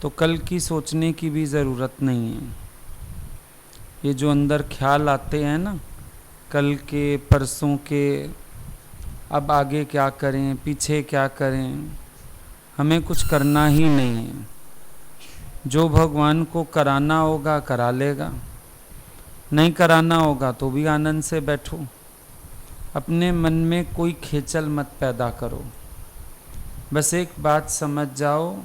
तो कल की सोचने की भी ज़रूरत नहीं है। ये जो अंदर ख्याल आते हैं ना, कल के, परसों के, अब आगे क्या करें, पीछे क्या करें, हमें कुछ करना ही नहीं है। जो भगवान को कराना होगा करा लेगा, नहीं कराना होगा तो भी आनंद से बैठो। अपने मन में कोई खेचल मत पैदा करो। बस एक बात समझ जाओ,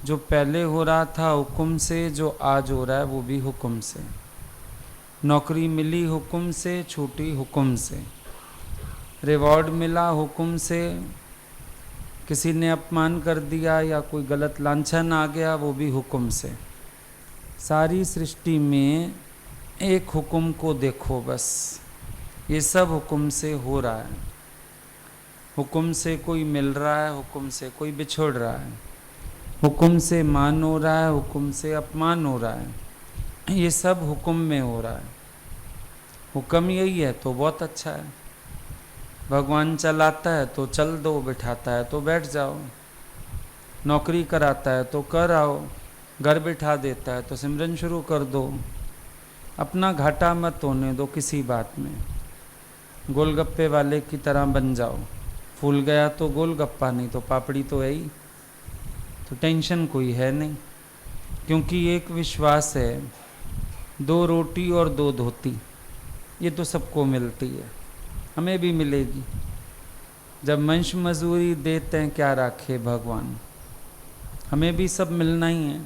जो पहले हो रहा था हुक्म से, जो आज हो रहा है वो भी हुक्म से। नौकरी मिली हुक्म से, छूटी हुक्म से। रिवॉर्ड मिला हुक्म से, किसी ने अपमान कर दिया या कोई गलत लांछन आ गया वो भी हुक्म से। सारी सृष्टि में एक हुक्म को देखो बस, ये सब हुक्म से हो रहा है। हुक्म से कोई मिल रहा है, हुक्म से कोई बिछड़ रहा है, हुक्म से मान हो रहा है, हुक्म से अपमान हो रहा है। ये सब हुक्म में हो रहा है। हुक्म यही है तो बहुत अच्छा है। भगवान चलाता है तो चल दो, बिठाता है तो बैठ जाओ, नौकरी कराता है तो कर आओ, घर बिठा देता है तो सिमरन शुरू कर दो। अपना घाटा मत होने दो किसी बात में। गोलगप्पे वाले की तरह बन जाओ। फूल गया तो गोलगप्पा, नहीं तो पापड़ी तो है ही, तो टेंशन कोई है नहीं। क्योंकि एक विश्वास है, 2 रोटी और 2 धोती, ये तो सबको मिलती है, हमें भी मिलेगी। जब मंश मजूरी देते हैं क्या राखे भगवान, हमें भी सब मिलना ही है,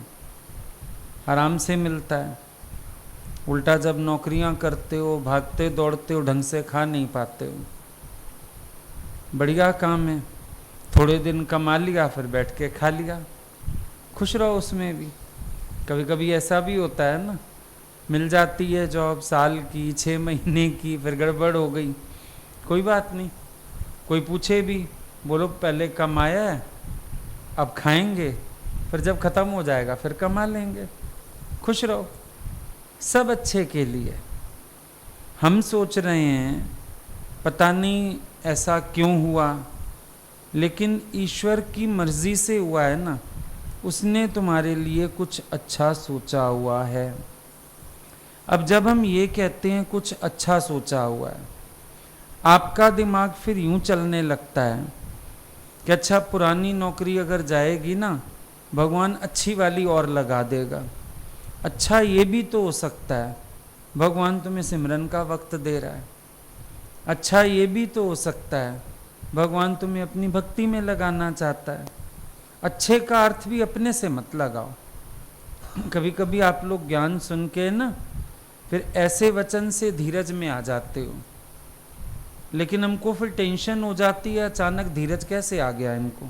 आराम से मिलता है। उल्टा जब नौकरियां करते हो, भागते दौड़ते हो, ढंग से खा नहीं पाते हो। बढ़िया काम है, थोड़े दिन कमा लिया फिर बैठ के खा लिया, खुश रहो उसमें भी। कभी कभी ऐसा भी होता है ना, मिल जाती है जॉब साल की, 6 महीने की, फिर गड़बड़ हो गई, कोई बात नहीं। कोई पूछे भी, बोलो पहले कमाया है अब खाएंगे, फिर जब ख़त्म हो जाएगा फिर कमा लेंगे, खुश रहो, सब अच्छे के लिए। हम सोच रहे हैं पता नहीं ऐसा क्यों हुआ, लेकिन ईश्वर की मर्जी से हुआ है ना, उसने तुम्हारे लिए कुछ अच्छा सोचा हुआ है। अब जब हम ये कहते हैं कुछ अच्छा सोचा हुआ है, आपका दिमाग फिर यूं चलने लगता है कि अच्छा पुरानी नौकरी अगर जाएगी ना, भगवान अच्छी वाली और लगा देगा। अच्छा ये भी तो हो सकता है, भगवान तुम्हें सिमरन का वक्त दे रहा है। अच्छा ये भी तो हो सकता है, भगवान तुम्हें अपनी भक्ति में लगाना चाहता है। अच्छे का अर्थ भी अपने से मत लगाओ। कभी कभी आप लोग ज्ञान सुन के ना फिर ऐसे वचन से धीरज में आ जाते हो, लेकिन हमको फिर टेंशन हो जाती है, अचानक धीरज कैसे आ गया इनको।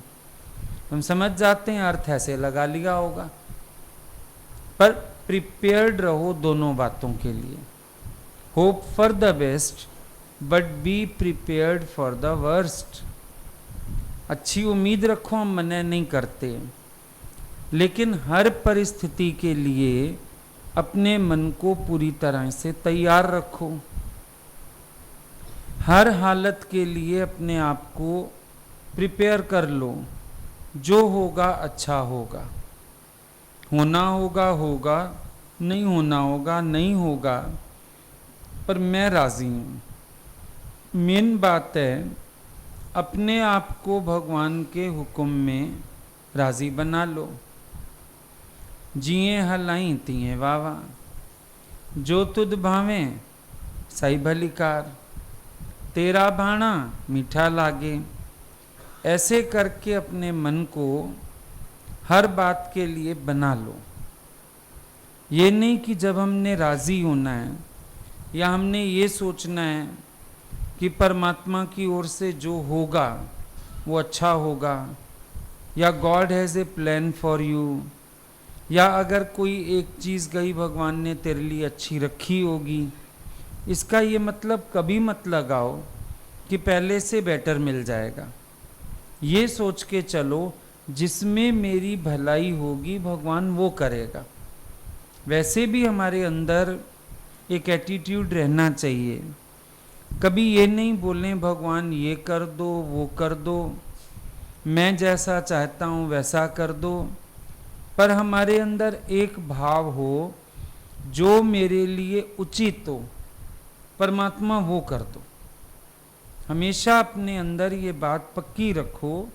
हम समझ जाते हैं अर्थ ऐसे लगा लिया होगा, पर प्रिपेयर्ड रहो दोनों बातों के लिए। Hope for the best but be prepared for the worst. अच्छी उम्मीद रखो, हम मना नहीं करते, लेकिन हर परिस्थिति के लिए अपने मन को पूरी तरह से तैयार रखो। हर हालत के लिए अपने आप को प्रिपेयर कर लो। जो होगा अच्छा होगा, होना होगा होगा, नहीं होना होगा नहीं होगा, पर मैं राज़ी हूँ। मेन बात है अपने आप को भगवान के हुक्म में राज़ी बना लो। जिए हलाई तिए वावा, जो तुद भावें सही भलीकार, तेरा भाणा मीठा लागे। ऐसे करके अपने मन को हर बात के लिए बना लो। ये नहीं कि जब हमने राज़ी होना है या हमने ये सोचना है कि परमात्मा की ओर से जो होगा वो अच्छा होगा, या God has a plan for you, या अगर कोई एक चीज़ गई भगवान ने तेरे लिए अच्छी रखी होगी। इसका ये मतलब कभी मत लगाओ कि पहले से बेटर मिल जाएगा। ये सोच के चलो जिसमें मेरी भलाई होगी भगवान वो करेगा। वैसे भी हमारे अंदर एक एटीट्यूड रहना चाहिए। कभी ये नहीं बोलें भगवान ये कर दो वो कर दो, मैं जैसा चाहता हूँ वैसा कर दो। पर हमारे अंदर एक भाव हो जो मेरे लिए उचित हो, परमात्मा वो कर दो। हमेशा अपने अंदर ये बात पक्की रखो,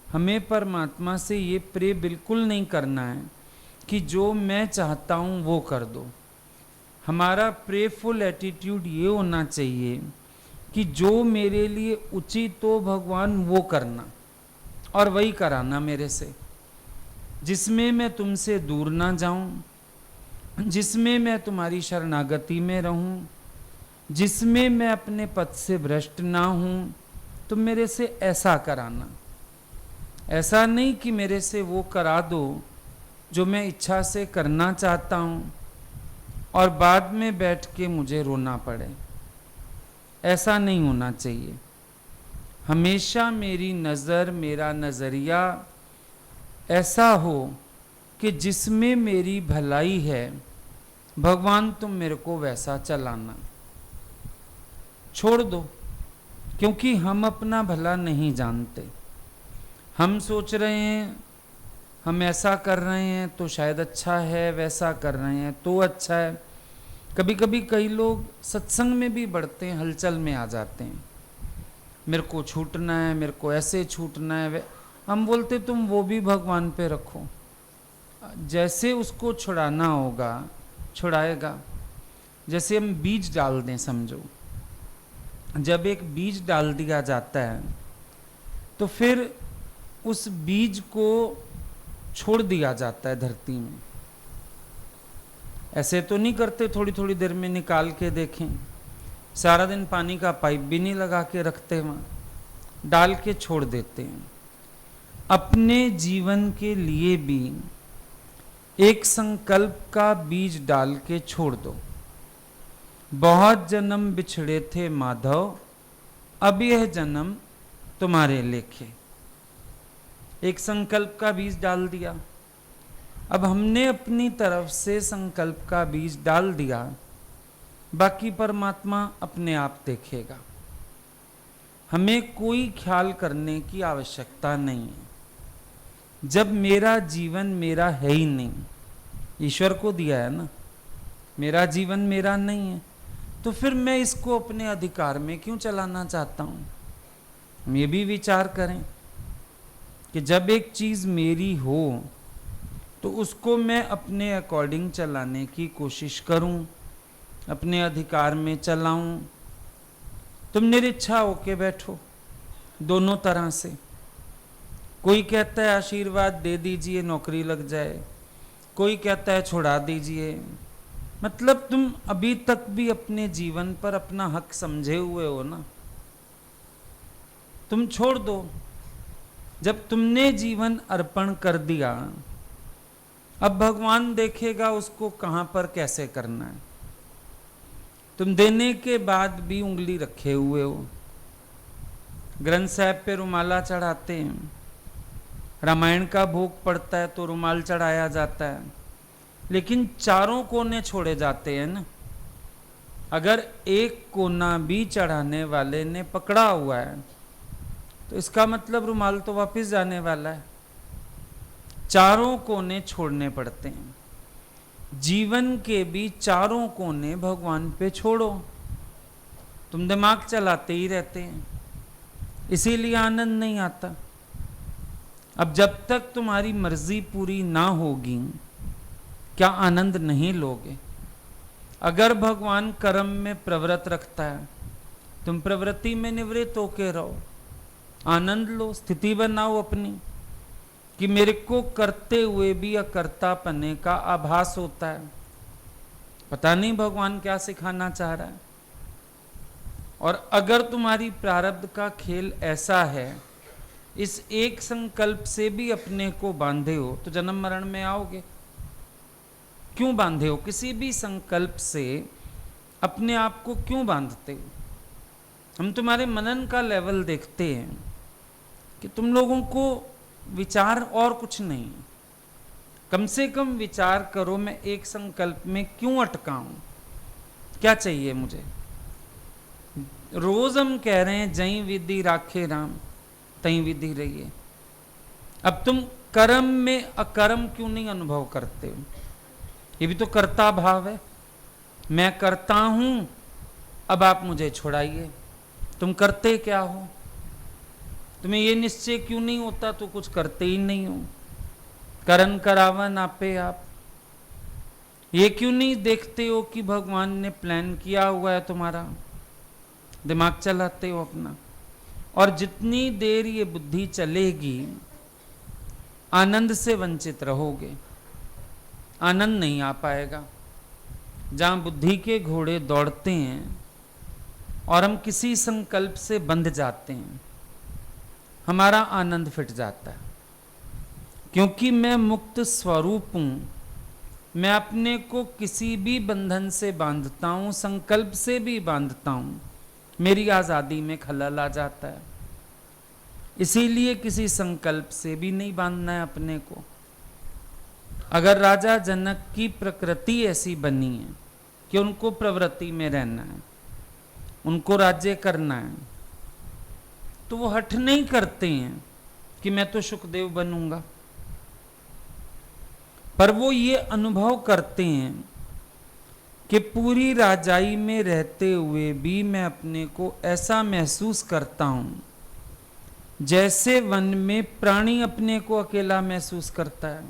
हमें परमात्मा से ये प्रे बिल्कुल नहीं करना है कि जो मैं चाहता हूँ वो कर दो। हमारा प्रेफुल एटीट्यूड ये होना चाहिए कि जो मेरे लिए उचित हो भगवान वो करना और वही कराना मेरे से, जिसमें मैं तुमसे दूर ना जाऊं, जिसमें मैं तुम्हारी शरणागति में रहूं, जिसमें मैं अपने पद से भ्रष्ट ना हूं, तुम मेरे से ऐसा कराना। ऐसा नहीं कि मेरे से वो करा दो जो मैं इच्छा से करना चाहता हूं और बाद में बैठ के मुझे रोना पड़े। ऐसा नहीं होना चाहिए। हमेशा मेरी नज़र, मेरा नज़रिया ऐसा हो कि जिसमें मेरी भलाई है, भगवान तुम मेरे को वैसा चलाना। छोड़ दो, क्योंकि हम अपना भला नहीं जानते। हम सोच रहे हैं हम ऐसा कर रहे हैं तो शायद अच्छा है, वैसा कर रहे हैं तो अच्छा है। कभी कभी कई लोग सत्संग में भी बढ़ते हैं, हलचल में आ जाते हैं, मेरे को छूटना है, मेरे को ऐसे छूटना है। हम बोलते तुम वो भी भगवान पे रखो, जैसे उसको छुड़ाना होगा छुड़ाएगा। जैसे हम बीज डाल दें, समझो जब एक बीज डाल दिया जाता है तो फिर उस बीज को छोड़ दिया जाता है धरती में। ऐसे तो नहीं करते थोड़ी थोड़ी देर में निकाल के देखें, सारा दिन पानी का पाइप भी नहीं लगा के रखते, वहाँ डाल के छोड़ देते हैं। अपने जीवन के लिए भी एक संकल्प का बीज डाल के छोड़ दो। बहुत जन्म बिछड़े थे माधव, अब यह जन्म तुम्हारे लेखे। एक संकल्प का बीज डाल दिया, अब हमने अपनी तरफ से संकल्प का बीज डाल दिया, बाकी परमात्मा अपने आप देखेगा। हमें कोई ख्याल करने की आवश्यकता नहीं है। जब मेरा जीवन मेरा है ही नहीं, ईश्वर को दिया है ना, मेरा जीवन मेरा नहीं है, तो फिर मैं इसको अपने अधिकार में क्यों चलाना चाहता हूँ। हम ये भी विचार करें कि जब एक चीज़ मेरी हो तो उसको मैं अपने अकॉर्डिंग चलाने की कोशिश करूं, अपने अधिकार में चलाऊं। तुम निरिच्छा होके बैठो, दोनों तरह से। कोई कहता है आशीर्वाद दे दीजिए नौकरी लग जाए, कोई कहता है छुड़ा दीजिए। मतलब तुम अभी तक भी अपने जीवन पर अपना हक समझे हुए हो ना। तुम छोड़ दो। जब तुमने जीवन अर्पण कर दिया, अब भगवान देखेगा उसको कहाँ पर कैसे करना है। तुम देने के बाद भी उंगली रखे हुए हो। ग्रंथ साहब पे रुमाला चढ़ाते हैं, रामायण का भोग पड़ता है तो रुमाल चढ़ाया जाता है, लेकिन चारों कोने छोड़े जाते हैं ना। अगर एक कोना भी चढ़ाने वाले ने पकड़ा हुआ है तो इसका मतलब रुमाल तो वापस जाने वाला है। चारों कोने छोड़ने पड़ते हैं। जीवन के भी चारों कोने भगवान पे छोड़ो। तुम दिमाग चलाते ही रहते हैं, इसीलिए आनंद नहीं आता। अब जब तक तुम्हारी मर्जी पूरी ना होगी, क्या आनंद नहीं लोगे? अगर भगवान कर्म में प्रवृत्त रखता है, तुम प्रवृत्ति में निवृत्त होके रहो, आनंद लो, स्थिति बनाओ अपनी कि मेरे को करते हुए भी अकर्ता पने का आभास होता है। पता नहीं भगवान क्या सिखाना चाह रहा है। और अगर तुम्हारी प्रारब्ध का खेल ऐसा है, इस एक संकल्प से भी अपने को बांधे हो तो जन्म मरण में आओगे। क्यों बांधे हो? किसी भी संकल्प से अपने आप को क्यों बांधते हो? हम तुम्हारे मनन का लेवल देखते हैं कि तुम लोगों को विचार और कुछ नहीं। कम से कम विचार करो, मैं एक संकल्प में क्यों अटका हूं, क्या चाहिए मुझे। रोज हम कह रहे हैं जई विधि राखे राम तई विधि रहिए। अब तुम कर्म में अकर्म क्यों नहीं अनुभव करते? ये भी तो कर्ता भाव है। मैं करता हूं, अब आप मुझे छुड़ाइए। तुम करते क्या हो? तुम्हें ये निश्चय क्यों नहीं होता? तो कुछ करते ही नहीं हो। करन करावन आपे आप। ये क्यों नहीं देखते हो कि भगवान ने प्लान किया हुआ है तुम्हारा? दिमाग चलाते हो अपना। और जितनी देर ये बुद्धि चलेगी, आनंद से वंचित रहोगे। आनंद नहीं आ पाएगा। जहां बुद्धि के घोड़े दौड़ते हैं और हम किसी संकल्प से बंध जाते हैं, हमारा आनंद फिट जाता है। क्योंकि मैं मुक्त स्वरूप हूं, मैं अपने को किसी भी बंधन से बांधता हूं, संकल्प से भी बांधता हूं, मेरी आजादी में खलल आ जाता है। इसीलिए किसी संकल्प से भी नहीं बांधना है अपने को। अगर राजा जनक की प्रकृति ऐसी बनी है कि उनको प्रवृत्ति में रहना है, उनको राज्य करना है, तो वो हठ नहीं करते हैं कि मैं तो सुखदेव बनूंगा। पर वो ये अनुभव करते हैं कि पूरी राजाई में रहते हुए भी मैं अपने को ऐसा महसूस करता हूं जैसे वन में प्राणी अपने को अकेला महसूस करता है।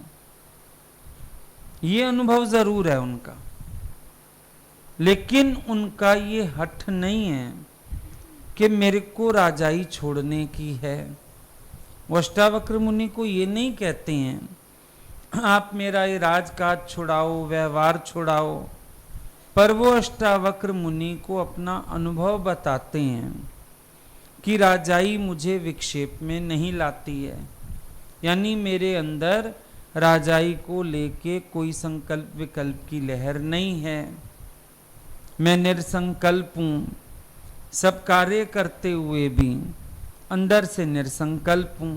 ये अनुभव जरूर है उनका, लेकिन उनका ये हठ नहीं है कि मेरे को राजाई छोड़ने की है। वो अष्टावक्र मुनि को ये नहीं कहते हैं आप मेरा ये राजकाज छुड़ाओ, व्यवहार छुड़ाओ, पर वो अष्टावक्र मुनि को अपना अनुभव बताते हैं कि राजाई मुझे विक्षेप में नहीं लाती है। यानी मेरे अंदर राजाई को लेके कोई संकल्प विकल्प की लहर नहीं है। मैं निरसंकल्प हूं, सब कार्य करते हुए भी अंदर से निरसंकल्प हूं।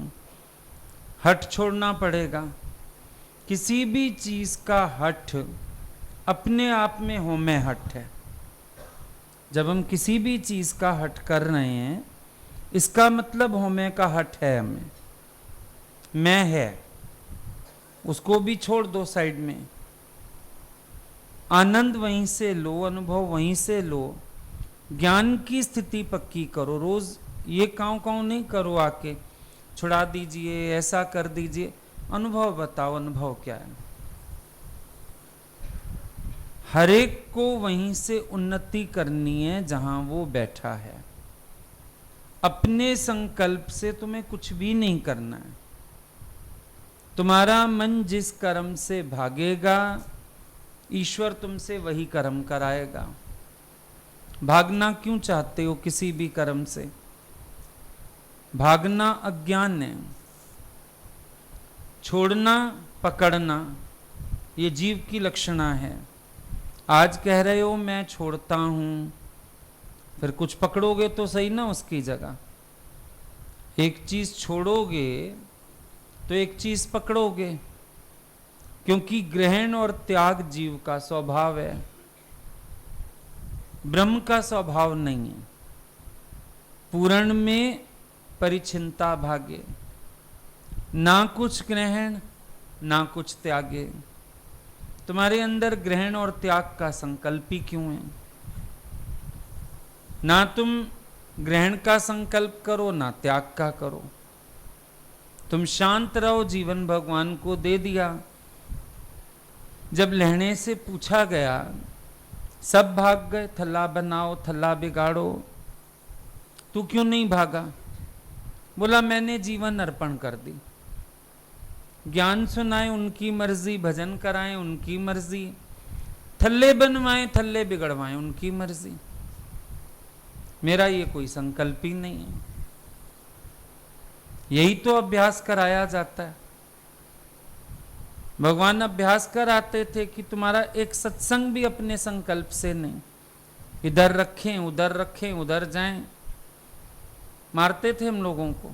हठ छोड़ना पड़ेगा। किसी भी चीज का हठ अपने आप में होमे हठ है। जब हम किसी भी चीज का हठ कर रहे हैं, इसका मतलब होमे का हठ है हमें। मैं है, उसको भी छोड़ दो साइड में। आनंद वहीं से लो, अनुभव वहीं से लो। ज्ञान की स्थिति पक्की करो। रोज ये काँव काँव नहीं करो आके छुड़ा दीजिए, ऐसा कर दीजिए। अनुभव बताओ, अनुभव क्या है? हर एक को वहीं से उन्नति करनी है जहां वो बैठा है। अपने संकल्प से तुम्हें कुछ भी नहीं करना है। तुम्हारा मन जिस कर्म से भागेगा, ईश्वर तुमसे वही कर्म कराएगा। भागना क्यों चाहते हो किसी भी कर्म से? भागना अज्ञान है। छोड़ना, पकड़ना, ये जीव की लक्षणा है। आज कह रहे हो मैं छोड़ता हूं, फिर कुछ पकड़ोगे तो सही ना उसकी जगह। एक चीज छोड़ोगे तो एक चीज पकड़ोगे, क्योंकि ग्रहण और त्याग जीव का स्वभाव है, ब्रह्म का स्वभाव नहीं है। पूर्ण में परिचिनता भागे, ना कुछ ग्रहण ना कुछ त्यागे। तुम्हारे अंदर ग्रहण और त्याग का संकल्प ही क्यों है? ना तुम ग्रहण का संकल्प करो, ना त्याग का करो। तुम शांत रहो, जीवन भगवान को दे दिया। जब लहणे से पूछा गया, सब भाग गए, थल्ला बनाओ, थल्ला बिगाड़ो, तू क्यों नहीं भागा? बोला मैंने जीवन अर्पण कर दी। ज्ञान सुनाए उनकी मर्जी, भजन कराएं उनकी मर्जी, थल्ले बनवाएं थल्ले बिगड़वाएं उनकी मर्जी। मेरा ये कोई संकल्प ही नहीं है। यही तो अभ्यास कराया जाता है। भगवान अभ्यास कराते थे कि तुम्हारा एक सत्संग भी अपने संकल्प से नहीं। इधर रखें उधर जाएं। मारते थे हम लोगों को।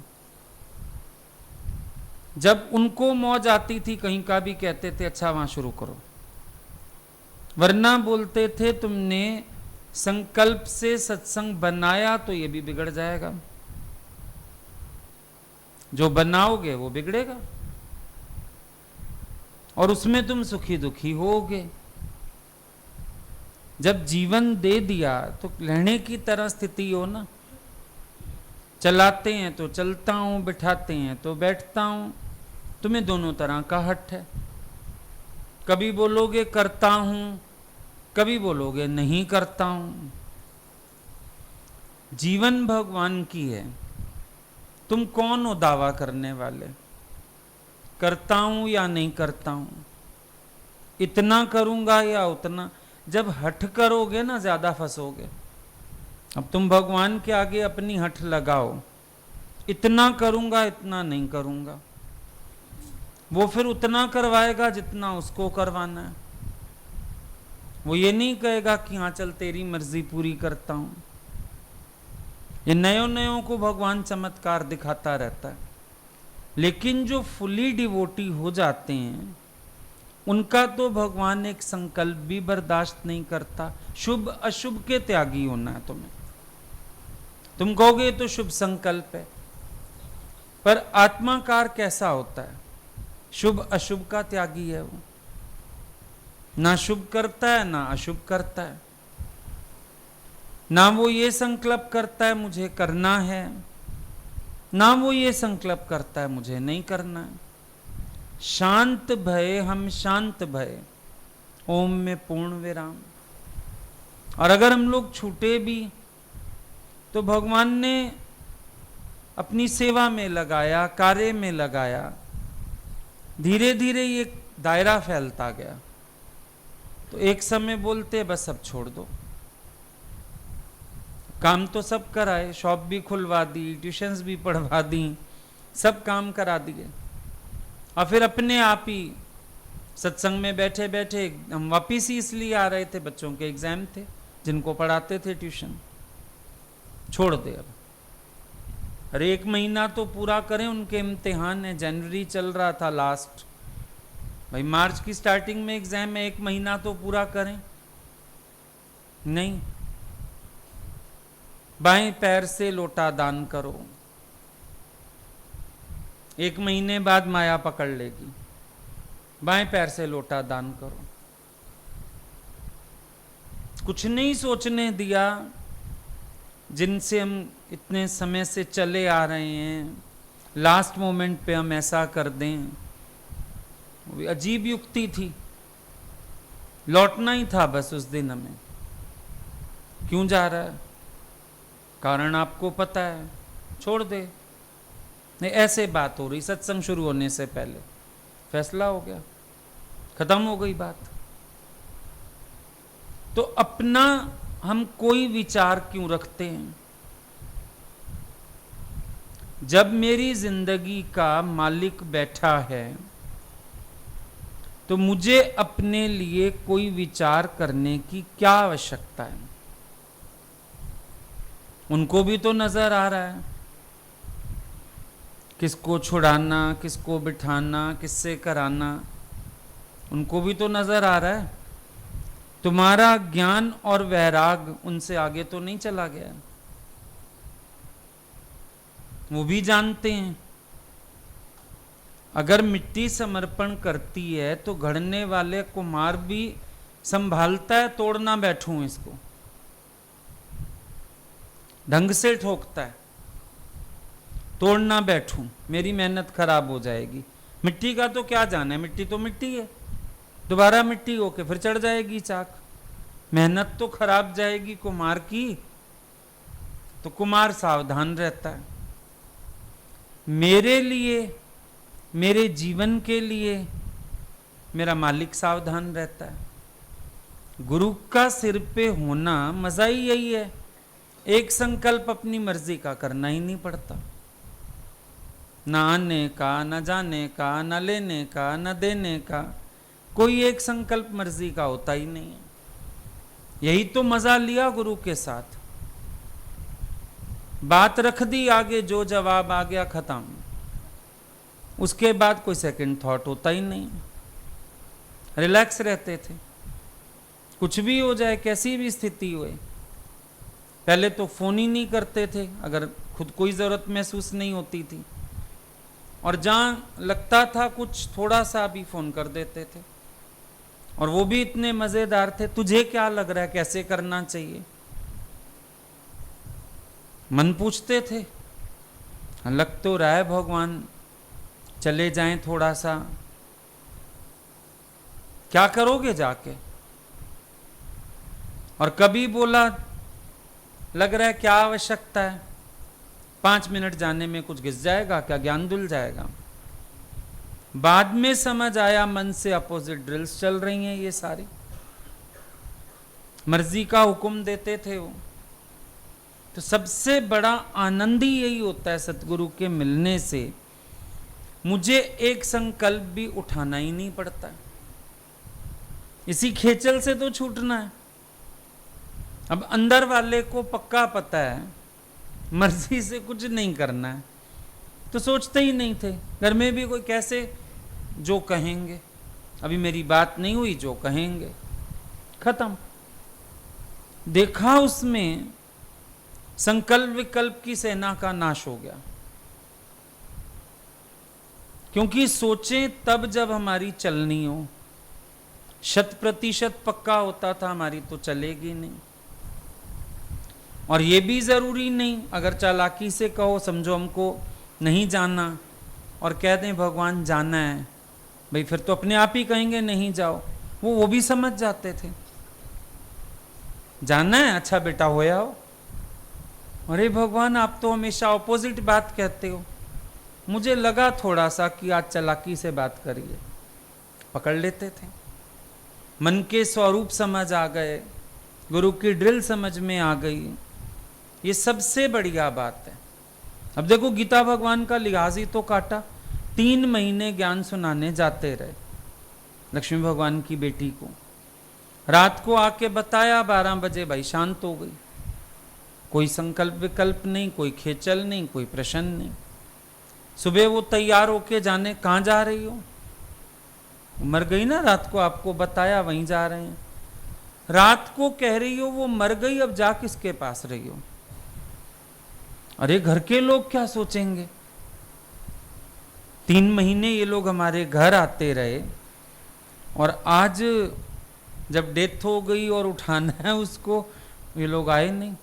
जब उनको मौज आती थी कहीं का भी कहते थे अच्छा वहां शुरू करो, वरना बोलते थे तुमने संकल्प से सत्संग बनाया तो ये भी बिगड़ जाएगा। जो बनाओगे वो बिगड़ेगा। और उसमें तुम सुखी दुखी होगे। जब जीवन दे दिया तो रहने की तरह स्थिति हो ना। चलाते हैं तो चलता हूं, बिठाते हैं तो बैठता हूं। तुम्हें दोनों तरह का हट है। कभी बोलोगे करता हूं, कभी बोलोगे नहीं करता हूं। जीवन भगवान की है, तुम कौन हो दावा करने वाले? करता हूं या नहीं करता हूं, इतना करूंगा या उतना। जब हठ करोगे ना ज्यादा फंसोगे। अब तुम भगवान के आगे अपनी हठ लगाओ, इतना करूंगा इतना नहीं करूंगा, वो फिर उतना करवाएगा जितना उसको करवाना है। वो ये नहीं कहेगा कि हाँ चल तेरी मर्जी पूरी करता हूं। ये नयों नयों को भगवान चमत्कार दिखाता रहता है। लेकिन जो फुली डिवोटी हो जाते हैं उनका तो भगवान एक संकल्प भी बर्दाश्त नहीं करता। शुभ अशुभ के त्यागी होना है तुम्हें। तुम कहोगे तो शुभ संकल्प है, पर आत्माकार कैसा होता है? शुभ अशुभ का त्यागी है वो। ना शुभ करता है ना अशुभ करता है। ना वो ये संकल्प करता है मुझे करना है, ना वो ये संकल्प करता है मुझे नहीं करना है। शांत भय हम शांत भय, ओम में पूर्ण विराम। और अगर हम लोग छूटे भी तो भगवान ने अपनी सेवा में लगाया, कार्य में लगाया, धीरे धीरे ये दायरा फैलता गया। तो एक समय बोलते बस अब छोड़ दो। काम तो सब कराए, शॉप भी खुलवा दी, ट्यूशंस भी पढ़वा दी, सब काम करा दिए। और फिर अपने आप ही सत्संग में बैठे बैठे हम वापिस ही इसलिए आ रहे थे, बच्चों के एग्जाम थे जिनको पढ़ाते थे ट्यूशन, छोड़ दे अब। अरे 1 महीना तो पूरा करें, उनके इम्तिहान है। जनवरी चल रहा था लास्ट, भाई मार्च की स्टार्टिंग में एग्जाम है, 1 महीना तो पूरा करें। नहीं, बाएं पैर से लोटा दान करो, 1 महीने बाद माया पकड़ लेगी। बाएं पैर से लोटा दान करो। कुछ नहीं सोचने दिया जिनसे हम इतने समय से चले आ रहे हैं, लास्ट मोमेंट पे हम ऐसा कर दें। वो भी अजीब युक्ति थी। लौटना ही था बस उस दिन हमें। क्यों जा रहा है, कारण आपको पता है, छोड़ दे। नहीं, ऐसे बात हो रही सत्संग शुरू होने से पहले, फैसला हो गया, खत्म हो गई बात। तो अपना हम कोई विचार क्यों रखते हैं? जब मेरी जिंदगी का मालिक बैठा है तो मुझे अपने लिए कोई विचार करने की क्या आवश्यकता है? उनको भी तो नजर आ रहा है किसको छुड़ाना, किसको बिठाना, किससे कराना, उनको भी तो नजर आ रहा है। तुम्हारा ज्ञान और वैराग उनसे आगे तो नहीं चला गया, वो भी जानते हैं। अगर मिट्टी समर्पण करती है तो घड़ने वाले कुम्हार भी संभालता है, तोड़ना बैठूं इसको, ढंग से ठोकता है, तोड़ना बैठूं मेरी मेहनत खराब हो जाएगी। मिट्टी का तो क्या जाना है, मिट्टी तो मिट्टी है, दोबारा मिट्टी होके फिर चढ़ जाएगी चाक। मेहनत तो खराब जाएगी कुम्हार की, तो कुम्हार सावधान रहता है। मेरे लिए, मेरे जीवन के लिए मेरा मालिक सावधान रहता है। गुरु का सिर पे होना मजा ही यही है, एक संकल्प अपनी मर्जी का करना ही नहीं पड़ता। ना आने का, ना जाने का, ना लेने का, ना देने का, कोई एक संकल्प मर्जी का होता ही नहीं है। यही तो मजा लिया गुरु के साथ। बात रख दी आगे, जो जवाब आ गया खत्म। उसके बाद कोई सेकंड थॉट होता ही नहीं, रिलैक्स रहते थे। कुछ भी हो जाए, कैसी भी स्थिति हुए। पहले तो फोन ही नहीं करते थे अगर खुद कोई जरूरत महसूस नहीं होती थी, और जहां लगता था कुछ थोड़ा सा भी फोन कर देते थे, और वो भी इतने मजेदार थे, तुझे क्या लग रहा है कैसे करना चाहिए, मन पूछते थे। लग तो रहा है भगवान चले जाएं थोड़ा सा, क्या करोगे जाके। और कभी बोला लग रहा है क्या आवश्यकता है, 5 मिनट जाने में कुछ घिस जाएगा क्या, ज्ञान धुल जाएगा। बाद में समझ आया मन से अपोजिट ड्रिल्स चल रही हैं ये सारी, मर्जी का हुक्म देते थे वो। तो सबसे बड़ा आनंद ही यही होता है सतगुरु के मिलने से, मुझे एक संकल्प भी उठाना ही नहीं पड़ता, इसी खेचल से तो छूटना है। अब अंदर वाले को पक्का पता है मर्जी से कुछ नहीं करना है, तो सोचते ही नहीं थे। घर में भी कोई कैसे जो कहेंगे, अभी मेरी बात नहीं हुई, जो कहेंगे खत्म। देखा उसमें संकल्प विकल्प की सेना का नाश हो गया, क्योंकि सोचें तब जब हमारी चलनी हो। 100% पक्का होता था हमारी तो चलेगी नहीं। और ये भी जरूरी नहीं, अगर चालाकी से कहो समझो हमको नहीं जाना और कह दें भगवान जाना है, भाई फिर तो अपने आप ही कहेंगे नहीं जाओ, वो भी समझ जाते थे। जाना है, अच्छा बेटा हो आओ। अरे भगवान आप तो हमेशा ऑपोजिट बात कहते हो, मुझे लगा थोड़ा सा कि आज चालाकी से बात करिए, पकड़ लेते थे। मन के स्वरूप समझ आ गए, गुरु की ड्रिल समझ में आ गई, ये सबसे बढ़िया बात है। अब देखो गीता भगवान का लिहाज ही तो काटा, 3 महीने ज्ञान सुनाने जाते रहे लक्ष्मी भगवान की बेटी को। रात को आके बताया 12 बजे भाई शांत हो गई, कोई संकल्प विकल्प नहीं, कोई खेचल नहीं, कोई प्रश्न नहीं। सुबह वो तैयार होके जाने, कहाँ जा रही हो, मर गई ना, रात को आपको बताया वहीं जा रहे हैं। रात को कह रही हो वो मर गई, अब जा किसके पास रही हो। अरे घर के लोग क्या सोचेंगे। 3 महीने ये लोग हमारे घर आते रहे, और आज जब डेथ हो गई और उठाना है उसको, ये लोग आए नहीं।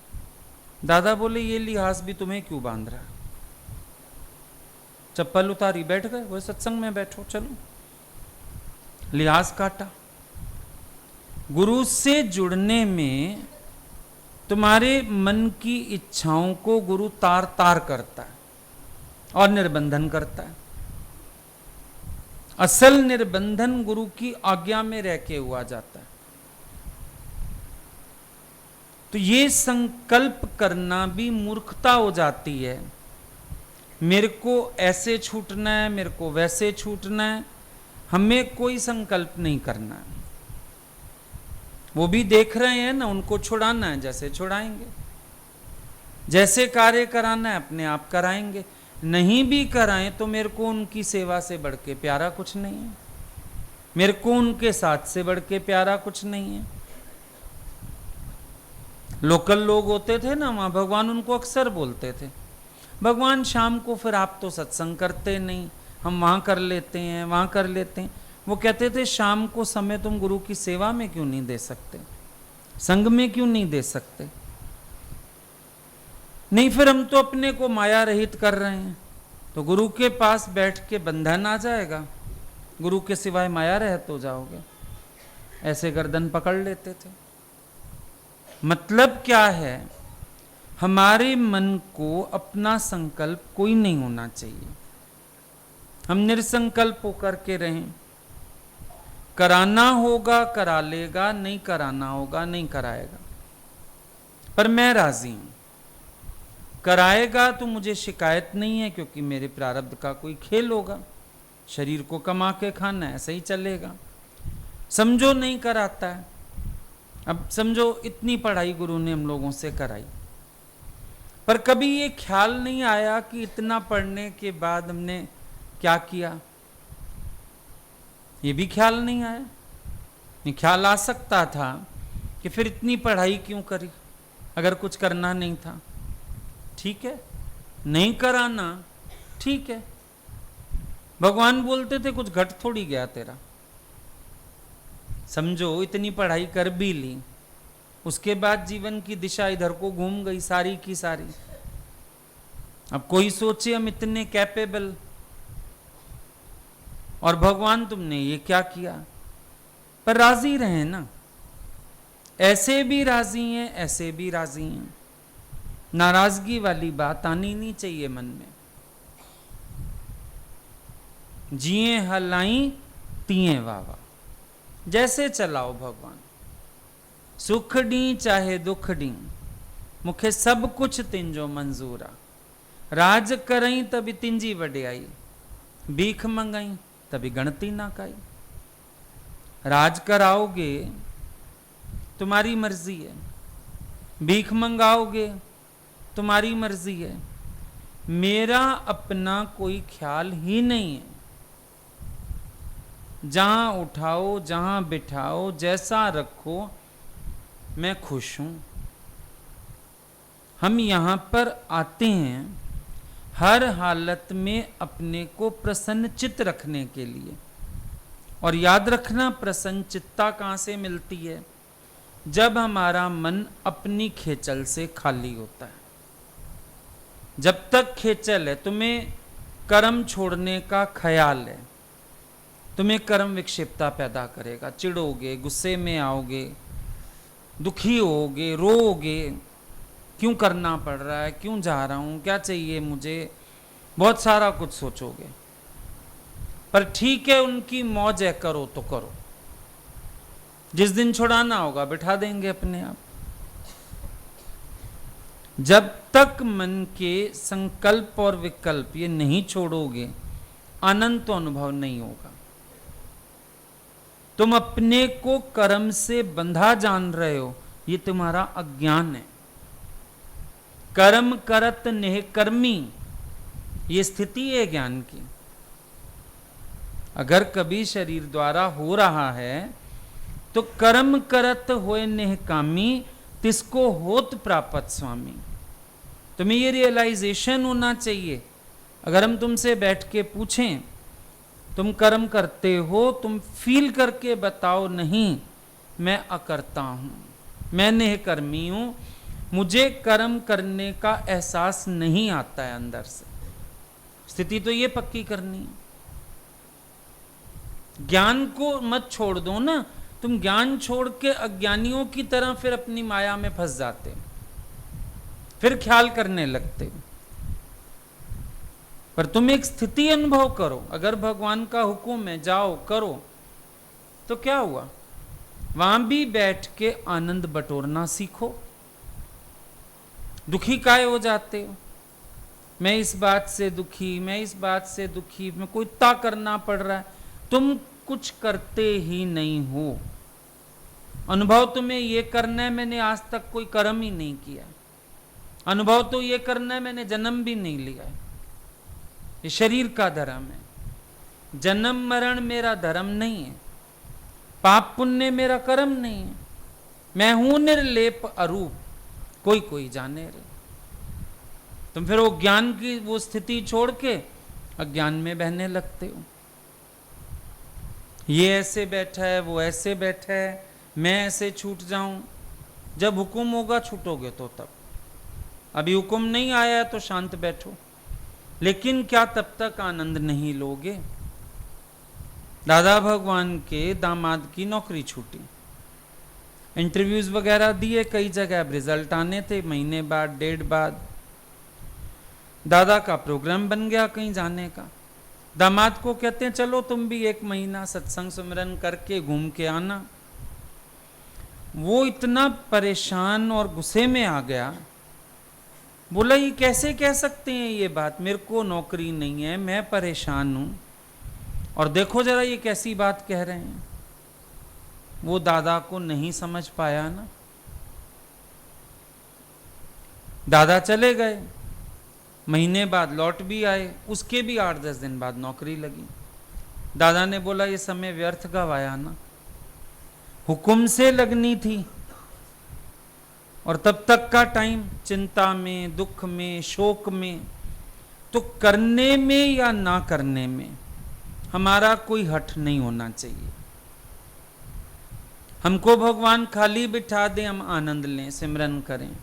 दादा बोले ये लिहाज भी तुम्हें क्यों बांध रहा, चप्पल उतारी बैठ गए, वो सत्संग में बैठो, चलो। लिहाज काटा। गुरु से जुड़ने में तुम्हारे मन की इच्छाओं को गुरु तार तार करता है और निर्बंधन करता है। असल निर्बंधन गुरु की आज्ञा में रह के हुआ जाता है। तो ये संकल्प करना भी मूर्खता हो जाती है, मेरे को ऐसे छूटना है, मेरे को वैसे छूटना है। हमें कोई संकल्प नहीं करना है। वो भी देख रहे हैं ना, उनको छुड़ाना है जैसे छुड़ाएंगे, जैसे कार्य कराना है अपने आप कराएंगे। नहीं भी कराएं तो मेरे को उनकी सेवा से बढ़ के प्यारा कुछ नहीं है, मेरे को उनके साथ से बढ़ के प्यारा कुछ नहीं है। लोकल लोग होते थे ना वहाँ, भगवान उनको अक्सर बोलते थे, भगवान शाम को फिर आप तो सत्संग करते नहीं, हम वहाँ कर लेते हैं, वहाँ कर लेते हैं। वो कहते थे शाम को समय तुम गुरु की सेवा में क्यों नहीं दे सकते, संग में क्यों नहीं दे सकते। नहीं फिर हम तो अपने को माया रहित कर रहे हैं, तो गुरु के पास बैठ के बंधन आ जाएगा, गुरु के सिवाय माया रहित हो जाओगे। ऐसे गर्दन पकड़ लेते थे। मतलब क्या है, हमारे मन को अपना संकल्प कोई नहीं होना चाहिए। हम निरसंकल्प होकर के रहें। कराना होगा करा लेगा, नहीं कराना होगा नहीं कराएगा, पर मैं राजी हूं। कराएगा तो मुझे शिकायत नहीं है, क्योंकि मेरे प्रारब्ध का कोई खेल होगा, शरीर को कमा के खाना है, ऐसे ही चलेगा। समझो नहीं कराता है, अब समझो इतनी पढ़ाई गुरु ने हम लोगों से कराई, पर कभी ये ख्याल नहीं आया कि इतना पढ़ने के बाद हमने क्या किया, ये भी ख्याल नहीं आया। ये ख्याल आ सकता था कि फिर इतनी पढ़ाई क्यों करी अगर कुछ करना नहीं था। ठीक है, नहीं कराना ठीक है, भगवान बोलते थे कुछ घट थोड़ी गया तेरा, समझो इतनी पढ़ाई कर भी ली, उसके बाद जीवन की दिशा इधर को घूम गई सारी की सारी। अब कोई सोचे हम इतने कैपेबल, और भगवान तुमने ये क्या किया, पर राजी रहे ना, ऐसे भी राजी हैं ऐसे भी राजी हैं। नाराजगी वाली बात आनी नहीं चाहिए मन में। जिए हलाई तिए वावा, जैसे चलाओ भगवान। सुख डी चाहे दुख डी, मुखे सब कुछ तिंजो मंजूरा। राज करई तभी तिंजी वड्याई, भीख मंगाई तभी गणती ना काई। राज कराओगे तुम्हारी मर्जी है, भीख मंगाओगे तुम्हारी मर्जी है, मेरा अपना कोई ख्याल ही नहीं है। जहां उठाओ जहां बिठाओ जैसा रखो मैं खुश हूं। हम यहां पर आते हैं हर हालत में अपने को प्रसन्नचित्त रखने के लिए। और याद रखना, प्रसन्नचित्ता कहां से मिलती है? जब हमारा मन अपनी खेचल से खाली होता है। जब तक खेचल है, तुम्हें कर्म छोड़ने का ख्याल है, तुम्हें कर्म विक्षिप्तता पैदा करेगा। चिढ़ोगे, गुस्से में आओगे, दुखी होगे, रोओगे, क्यों करना पड़ रहा है, क्यों जा रहा हूं, क्या चाहिए मुझे, बहुत सारा कुछ सोचोगे। पर ठीक है, उनकी मौज है, करो तो करो। जिस दिन छुड़ाना होगा बिठा देंगे अपने आप। जब तक मन के संकल्प और विकल्प ये नहीं छोड़ोगे, आनंद तो अनुभव नहीं होगा। तुम अपने को कर्म से बंधा जान रहे हो, ये तुम्हारा अज्ञान है। कर्म करत नेह कर्मी, ये स्थिति है ज्ञान की। अगर कभी शरीर द्वारा हो रहा है तो कर्म करत होए नेह कामी, तिसको होत प्रापत स्वामी। तुम्हें ये रियलाइजेशन होना चाहिए। अगर हम तुमसे बैठ के पूछें तुम कर्म करते हो, तुम फील करके बताओ, नहीं मैं अकर्ता हूं, मैं नेह कर्मी हूं, मुझे कर्म करने का एहसास नहीं आता है अंदर से। स्थिति तो ये पक्की करनी है। ज्ञान को मत छोड़ दो ना, तुम ज्ञान छोड़ के अज्ञानियों की तरह फिर अपनी माया में फंस जाते हो, फिर ख्याल करने लगते हो। पर तुम एक स्थिति अनुभव करो। अगर भगवान का हुक्म है जाओ करो, तो क्या हुआ? वहां भी बैठ के आनंद बटोरना सीखो। दुखी काहे हो जाते हो? मैं इस बात से दुखी, मैं इस बात से दुखी, मैं को इतना करना पड़ रहा है। तुम कुछ करते ही नहीं हो। अनुभव तुम्हें ये करना है, मैंने आज तक कोई कर्म ही नहीं किया। अनुभव तो ये करना है, मैंने जन्म भी नहीं लिया है। ये शरीर का धर्म है। जन्म मरण मेरा धर्म नहीं है, पाप पुण्य मेरा कर्म नहीं है। मैं हूं निर्लेप अरूप, कोई कोई जाने रे। तुम फिर वो ज्ञान की वो स्थिति छोड़ के अज्ञान में बहने लगते हो। ये ऐसे बैठा है, वो ऐसे बैठा है, मैं ऐसे छूट जाऊं। जब हुक्म होगा छूटोगे तो तब। अभी हुक्म नहीं आया है तो शांत बैठो। लेकिन क्या तब तक आनंद नहीं लोगे? दादा भगवान के दामाद की नौकरी छूटी, इंटरव्यूज वगैरह दिए कई जगह, अब रिजल्ट आने थे महीने बाद, डेढ़ बाद। दादा का प्रोग्राम बन गया कहीं जाने का। दामाद को कहते हैं चलो तुम भी 1 महीना सत्संग सुमिरन करके घूम के आना। वो इतना परेशान और गुस्से में आ गया, बोला ये कैसे कह सकते हैं ये बात, मेरे को नौकरी नहीं है, मैं परेशान हूं, और देखो जरा ये कैसी बात कह रहे हैं। वो दादा को नहीं समझ पाया ना। दादा चले गए, महीने बाद लौट भी आए, उसके भी 8-10 दिन बाद नौकरी लगी। दादा ने बोला ये समय व्यर्थ गवाया ना, हुक्म से लगनी थी, और तब तक का टाइम चिंता में, दुख में, शोक में। तो करने में या ना करने में, हमारा कोई हठ नहीं होना चाहिए। हमको भगवान खाली बिठा दे, हम आनंद लें, सिमरन करें,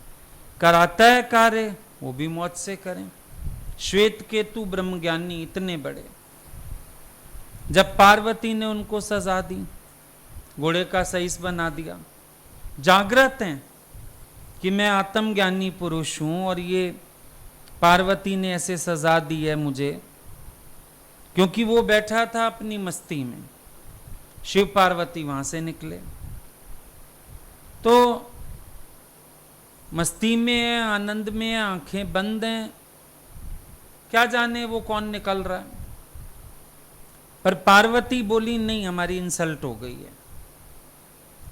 कराता है कार्य वो भी मौज से करें। श्वेत केतु ब्रह्मज्ञानी इतने बड़े, जब पार्वती ने उनको सजा दी, घोड़े का सईस बना दिया, जागृत हैं कि मैं आत्मज्ञानी पुरुष हूं और ये पार्वती ने ऐसे सजा दी है मुझे, क्योंकि वो बैठा था अपनी मस्ती में। शिव पार्वती वहां से निकले तो मस्ती में, आनंद में, आंखें बंद हैं, क्या जाने वो कौन निकल रहा है। पर पार्वती बोली नहीं, हमारी इंसल्ट हो गई है,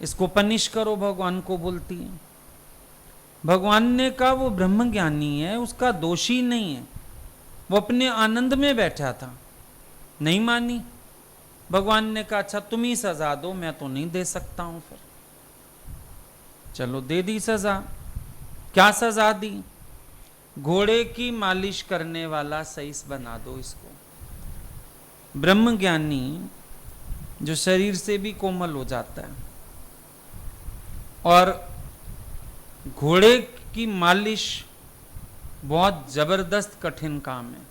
इसको पनिश करो, भगवान को बोलती है। भगवान ने कहा वो ब्रह्मज्ञानी है, उसका दोषी नहीं है, वो अपने आनंद में बैठा था, नहीं मानी। भगवान ने कहा अच्छा तुम ही सजा दो, मैं तो नहीं दे सकता हूं। फिर चलो दे दी सजा। क्या सजा दी? घोड़े की मालिश करने वाला सईस बना दो इसको। ब्रह्मज्ञानी जो शरीर से भी कोमल हो जाता है, और घोड़े की मालिश बहुत जबरदस्त कठिन काम है,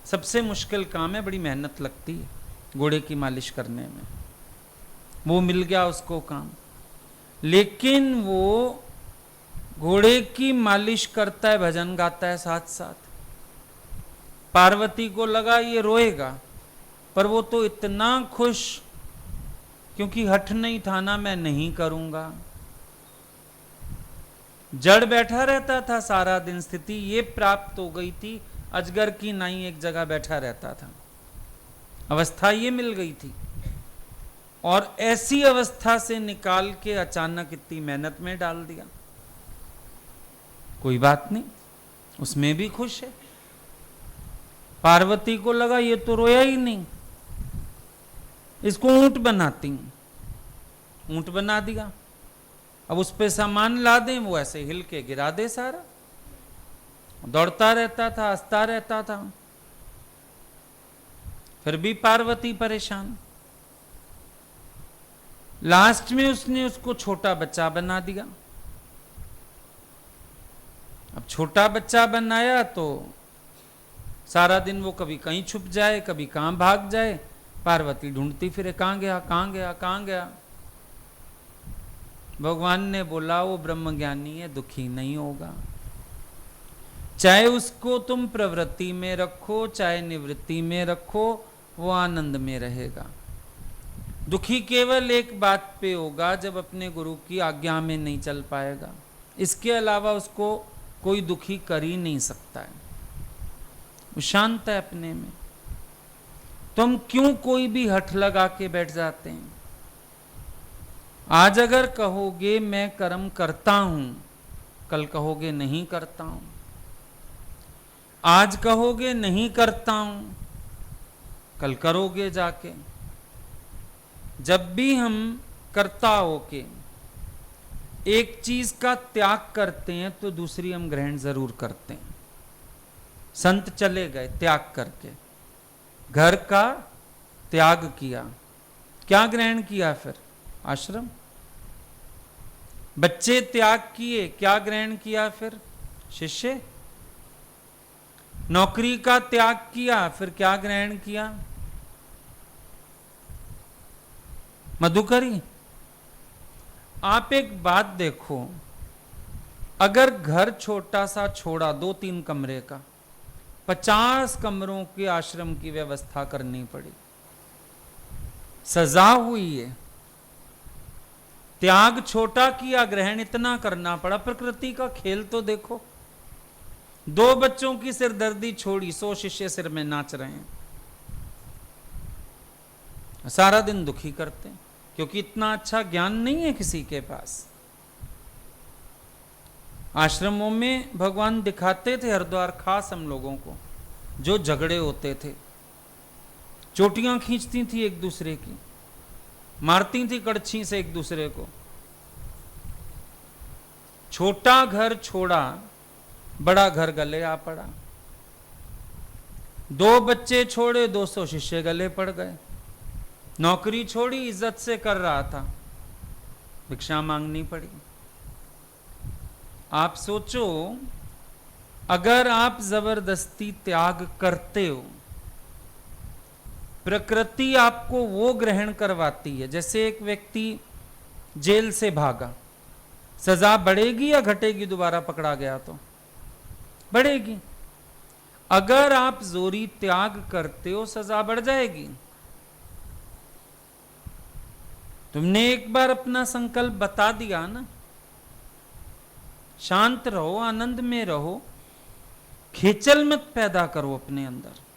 सबसे मुश्किल काम है, बड़ी मेहनत लगती है घोड़े की मालिश करने में। वो मिल गया उसको काम, लेकिन वो घोड़े की मालिश करता है, भजन गाता है साथ साथ। पार्वती को लगा ये रोएगा, पर वो तो इतना खुश, क्योंकि हठ नहीं था ना, मैं नहीं करूंगा। जड़ बैठा रहता था सारा दिन, स्थिति ये प्राप्त हो गई थी, अजगर की नाई एक जगह बैठा रहता था, अवस्था ये मिल गई थी। और ऐसी अवस्था से निकाल के अचानक इतनी मेहनत में डाल दिया। कोई बात नहीं, उसमें भी खुश है। पार्वती को लगा ये तो रोया ही नहीं, इसको ऊंट बनाती हूं। ऊंट बना दिया, अब उस पे सामान ला दें, वो ऐसे हिल के गिरा दे सारा। दौड़ता रहता था, हंसता रहता था, फिर भी पार्वती परेशान। लास्ट में उसने उसको छोटा बच्चा बना दिया। अब छोटा बच्चा बनाया तो सारा दिन वो कभी कहीं छुप जाए, कभी कहां भाग जाए, पार्वती ढूंढती फिरे, कहां गया, कहां गया, कहां गया। भगवान ने बोला वो ब्रह्मज्ञानी है, दुखी नहीं होगा, चाहे उसको तुम प्रवृत्ति में रखो चाहे निवृत्ति में रखो, वो आनंद में रहेगा। दुखी केवल एक बात पे होगा, जब अपने गुरु की आज्ञा में नहीं चल पाएगा, इसके अलावा उसको कोई दुखी कर ही नहीं सकता है। वो शांत है अपने में। तो हम क्यों कोई भी हठ लगा के बैठ जाते हैं? आज अगर कहोगे मैं कर्म करता हूं, कल कहोगे नहीं करता हूं। आज कहोगे नहीं करता हूं, कल करोगे जाके। जब भी हम कर्ता होके एक चीज का त्याग करते हैं तो दूसरी हम ग्रहण जरूर करते हैं। संत चले गए त्याग करके, घर का त्याग किया, क्या ग्रहण किया? फिर आश्रम। बच्चे त्याग किए, क्या ग्रहण किया? फिर शिष्य। नौकरी का त्याग किया, फिर क्या ग्रहण किया? मधुकरी। आप एक बात देखो, अगर घर छोटा सा छोड़ा 2-3 कमरे का, 50 कमरों के आश्रम की व्यवस्था करनी पड़ी, सजा हुई है। त्याग छोटा किया, ग्रहण इतना करना पड़ा। प्रकृति का खेल तो देखो, 2 बच्चों की सिरदर्दी छोड़ी, 100 शिष्य सिर में नाच रहे हैं, सारा दिन दुखी करते हैं, क्योंकि इतना अच्छा ज्ञान नहीं है किसी के पास। आश्रमों में भगवान दिखाते थे हरिद्वार खास हम लोगों को, जो झगड़े होते थे, चोटियां खींचती थी एक दूसरे की, मारती थी कड़छी से एक दूसरे को। छोटा घर छोड़ा, बड़ा घर गले आ पड़ा। 2 बच्चे छोड़े, 200 शिष्य गले पड़ गए। नौकरी छोड़ी, इज्जत से कर रहा था, भिक्षा मांगनी पड़ी। आप सोचो, अगर आप जबरदस्ती त्याग करते हो, प्रकृति आपको वो ग्रहण करवाती है। जैसे एक व्यक्ति जेल से भागा, सजा बढ़ेगी या घटेगी? दोबारा पकड़ा गया तो बढ़ेगी। अगर आप जोरी त्याग करते हो, सजा बढ़ जाएगी। तुमने एक बार अपना संकल्प बता दिया ना, शांत रहो, आनंद में रहो, खेचल मत पैदा करो अपने अंदर।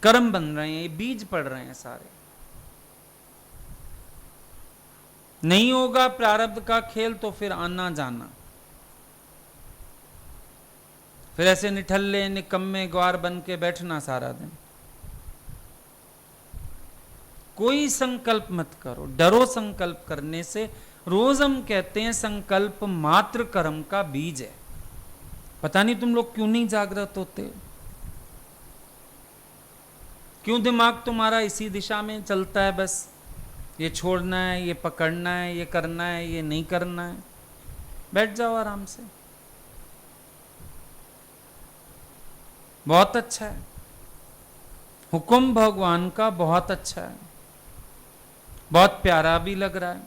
कर्म बन रहे हैं, बीज पड़ रहे हैं सारे। नहीं होगा प्रारब्ध का खेल तो फिर आना जाना, फिर ऐसे निठल्ले निकम्मे ग्वार बन के बैठना सारा दिन। कोई संकल्प मत करो, डरो संकल्प करने से। रोज हम कहते हैं संकल्प मात्र कर्म का बीज है। पता नहीं तुम लोग क्यों नहीं जागृत होते, क्यों दिमाग तुम्हारा इसी दिशा में चलता है, बस ये छोड़ना है, ये पकड़ना है, ये करना है, ये नहीं करना है। बैठ जाओ आराम से, बहुत अच्छा है। हुक्म भगवान का बहुत अच्छा है, बहुत प्यारा भी लग रहा है,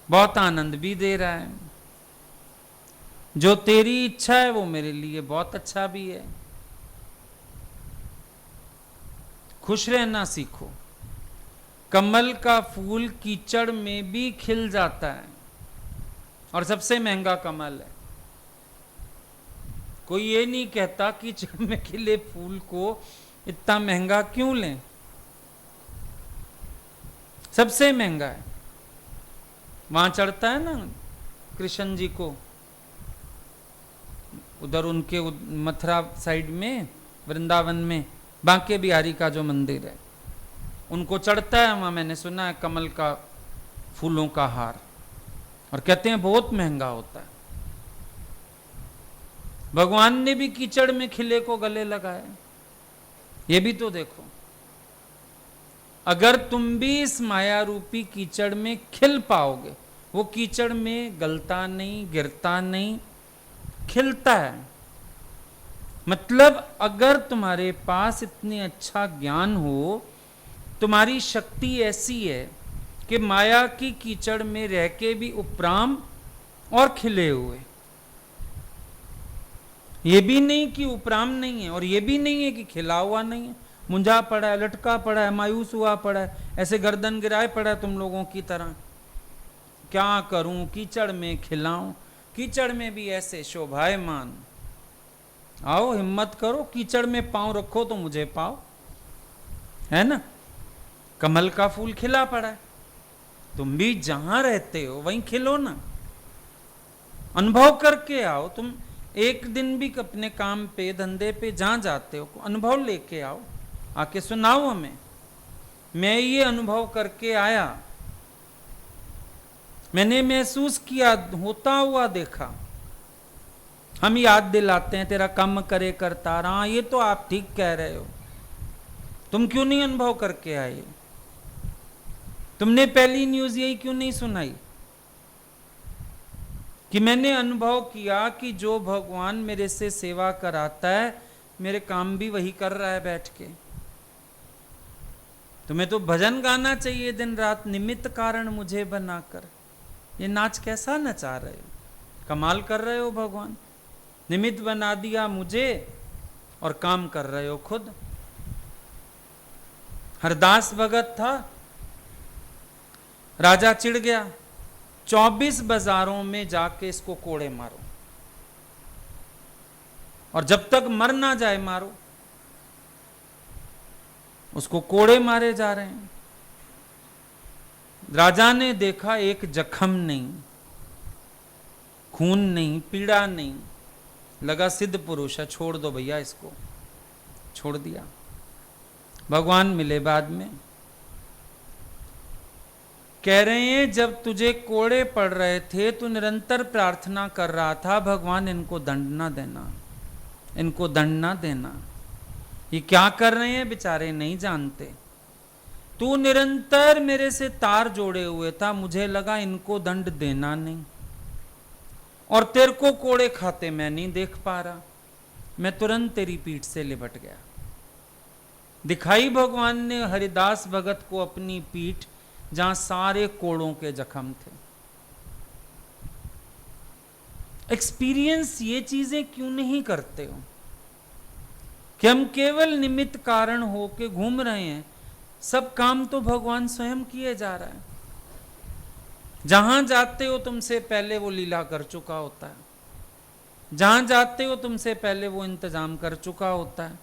बहुत आनंद भी दे रहा है। जो तेरी इच्छा है वो मेरे लिए बहुत अच्छा भी है। खुश रहना सीखो। कमल का फूल कीचड़ में भी खिल जाता है, और सबसे महंगा कमल है। कोई ये नहीं कहता कीचड़ में खिले फूल को इतना महंगा क्यों लें। सबसे महंगा है। वहां चढ़ता है ना कृष्ण जी को, उधर उनके मथुरा साइड में, वृंदावन में बांके बिहारी का जो मंदिर है, उनको चढ़ता है वहां। मैंने सुना है कमल का फूलों का हार, और कहते हैं बहुत महंगा होता है। भगवान ने भी कीचड़ में खिले को गले लगाया। ये भी तो देखो, अगर तुम भी इस माया रूपी कीचड़ में खिल पाओगे, वो कीचड़ में गलता नहीं, गिरता नहीं, खिलता है। मतलब अगर तुम्हारे पास इतनी अच्छा ज्ञान हो, तुम्हारी शक्ति ऐसी है कि माया की कीचड़ में रह के भी उपराम और खिले हुए। ये भी नहीं कि उपराम नहीं है, और ये भी नहीं है कि खिला हुआ नहीं है, मुंझा पड़ा है, लटका पड़ा है, मायूस हुआ पड़ा है, ऐसे गर्दन गिराए पड़ा है तुम लोगों की तरह। क्या करूं, कीचड़ में खिलाऊं, कीचड़ में भी ऐसे शोभायमान। आओ हिम्मत करो, कीचड़ में पांव रखो तो मुझे पाओ, है ना। कमल का फूल खिला पड़ा है, तुम भी जहां रहते हो वहीं खिलो ना। अनुभव करके आओ। तुम एक दिन भी अपने काम पे, धंधे पे जहां जाते हो, अनुभव लेके आओ, आके सुनाओ हमें। मैं ये अनुभव करके आया, मैंने महसूस किया, होता हुआ देखा। हम याद दिलाते हैं तेरा कम करे करता रहा, ये तो आप ठीक कह रहे हो। तुम क्यों नहीं अनुभव करके आए? तुमने पहली न्यूज यही क्यों नहीं सुनाई कि मैंने अनुभव किया कि जो भगवान मेरे से सेवा कराता है, मेरे काम भी वही कर रहा है बैठ के। तुम्हें तो भजन गाना चाहिए दिन रात, निमित्त कारण मुझे बनाकर। ये नाच कैसा नचा रहे हो, कमाल कर रहे हो भगवान। निमित्त बना दिया मुझे और काम कर रहे हो खुद। हरदास भगत था, राजा चिढ़ गया, 24 बाजारों में जाके इसको कोड़े मारो, और जब तक मर ना जाए मारो। उसको कोड़े मारे जा रहे हैं। राजा ने देखा एक जख्म नहीं, खून नहीं, पीड़ा नहीं, लगा सिद्ध पुरुष है, छोड़ दो भैया इसको। छोड़ दिया। भगवान मिले बाद में, कह रहे हैं जब तुझे कोड़े पड़ रहे थे तो निरंतर प्रार्थना कर रहा था, भगवान इनको दंड ना देना, इनको दंड ना देना। ये क्या कर रहे हैं बेचारे नहीं जानते। तू निरंतर मेरे से तार जोड़े हुए था, मुझे लगा इनको दंड देना नहीं, और तेरे को कोड़े खाते मैं नहीं देख पा रहा, मैं तुरंत तेरी पीठ से लिपट गया। दिखाई भगवान ने हरिदास भगत को अपनी पीठ, जहां सारे कोड़ों के जख्म थे। एक्सपीरियंस ये चीजें क्यों नहीं करते हो कि हम केवल निमित्त कारण हो के घूम रहे हैं, सब काम तो भगवान स्वयं किए जा रहा है। जहां जाते हो तुमसे पहले वो लीला कर चुका होता है, जहां जाते हो तुमसे पहले वो इंतजाम कर चुका होता है,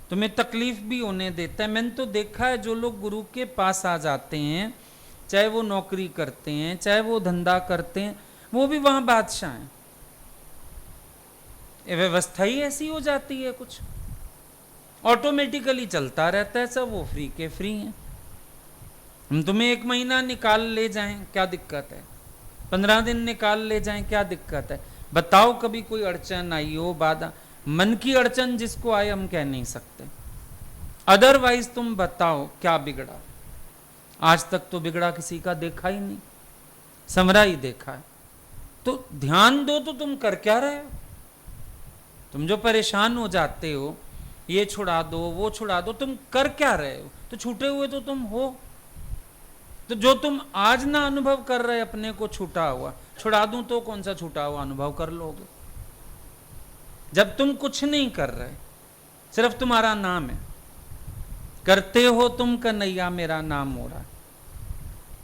तुम्हें तकलीफ भी होने देता है। मैंने तो देखा है जो लोग गुरु के पास आ जाते हैं, चाहे वो नौकरी करते हैं चाहे वो धंधा करते हैं, वो भी वहां बादशाह हैं। व्यवस्था ही ऐसी हो जाती है, कुछ ऑटोमेटिकली चलता रहता है, सब वो फ्री के फ्री हैं। हम तुम्हें 1 महीना निकाल ले जाएं क्या दिक्कत है, 15 दिन निकाल ले जाएं क्या दिक्कत है। बताओ कभी कोई अड़चन आई हो, बाधा, मन की अड़चन जिसको आए हम कह नहीं सकते, अदरवाइज तुम बताओ क्या बिगड़ा। आज तक तो बिगड़ा किसी का देखा ही नहीं, संवरा ही देखा है। तो ध्यान दो, तो तुम कर क्या रहे हो? तुम जो परेशान हो जाते हो, ये छुड़ा दो वो छुड़ा दो, तुम कर क्या रहे हो? तो छूटे हुए तो तुम हो। तो जो तुम आज ना अनुभव कर रहे अपने को छूटा हुआ, छुड़ा दूं तो कौन सा छूटा हुआ अनुभव कर लोगे? जब तुम कुछ नहीं कर रहे, सिर्फ तुम्हारा नाम है, करते हो तुम कन्हैया मेरा नाम हो रहा है।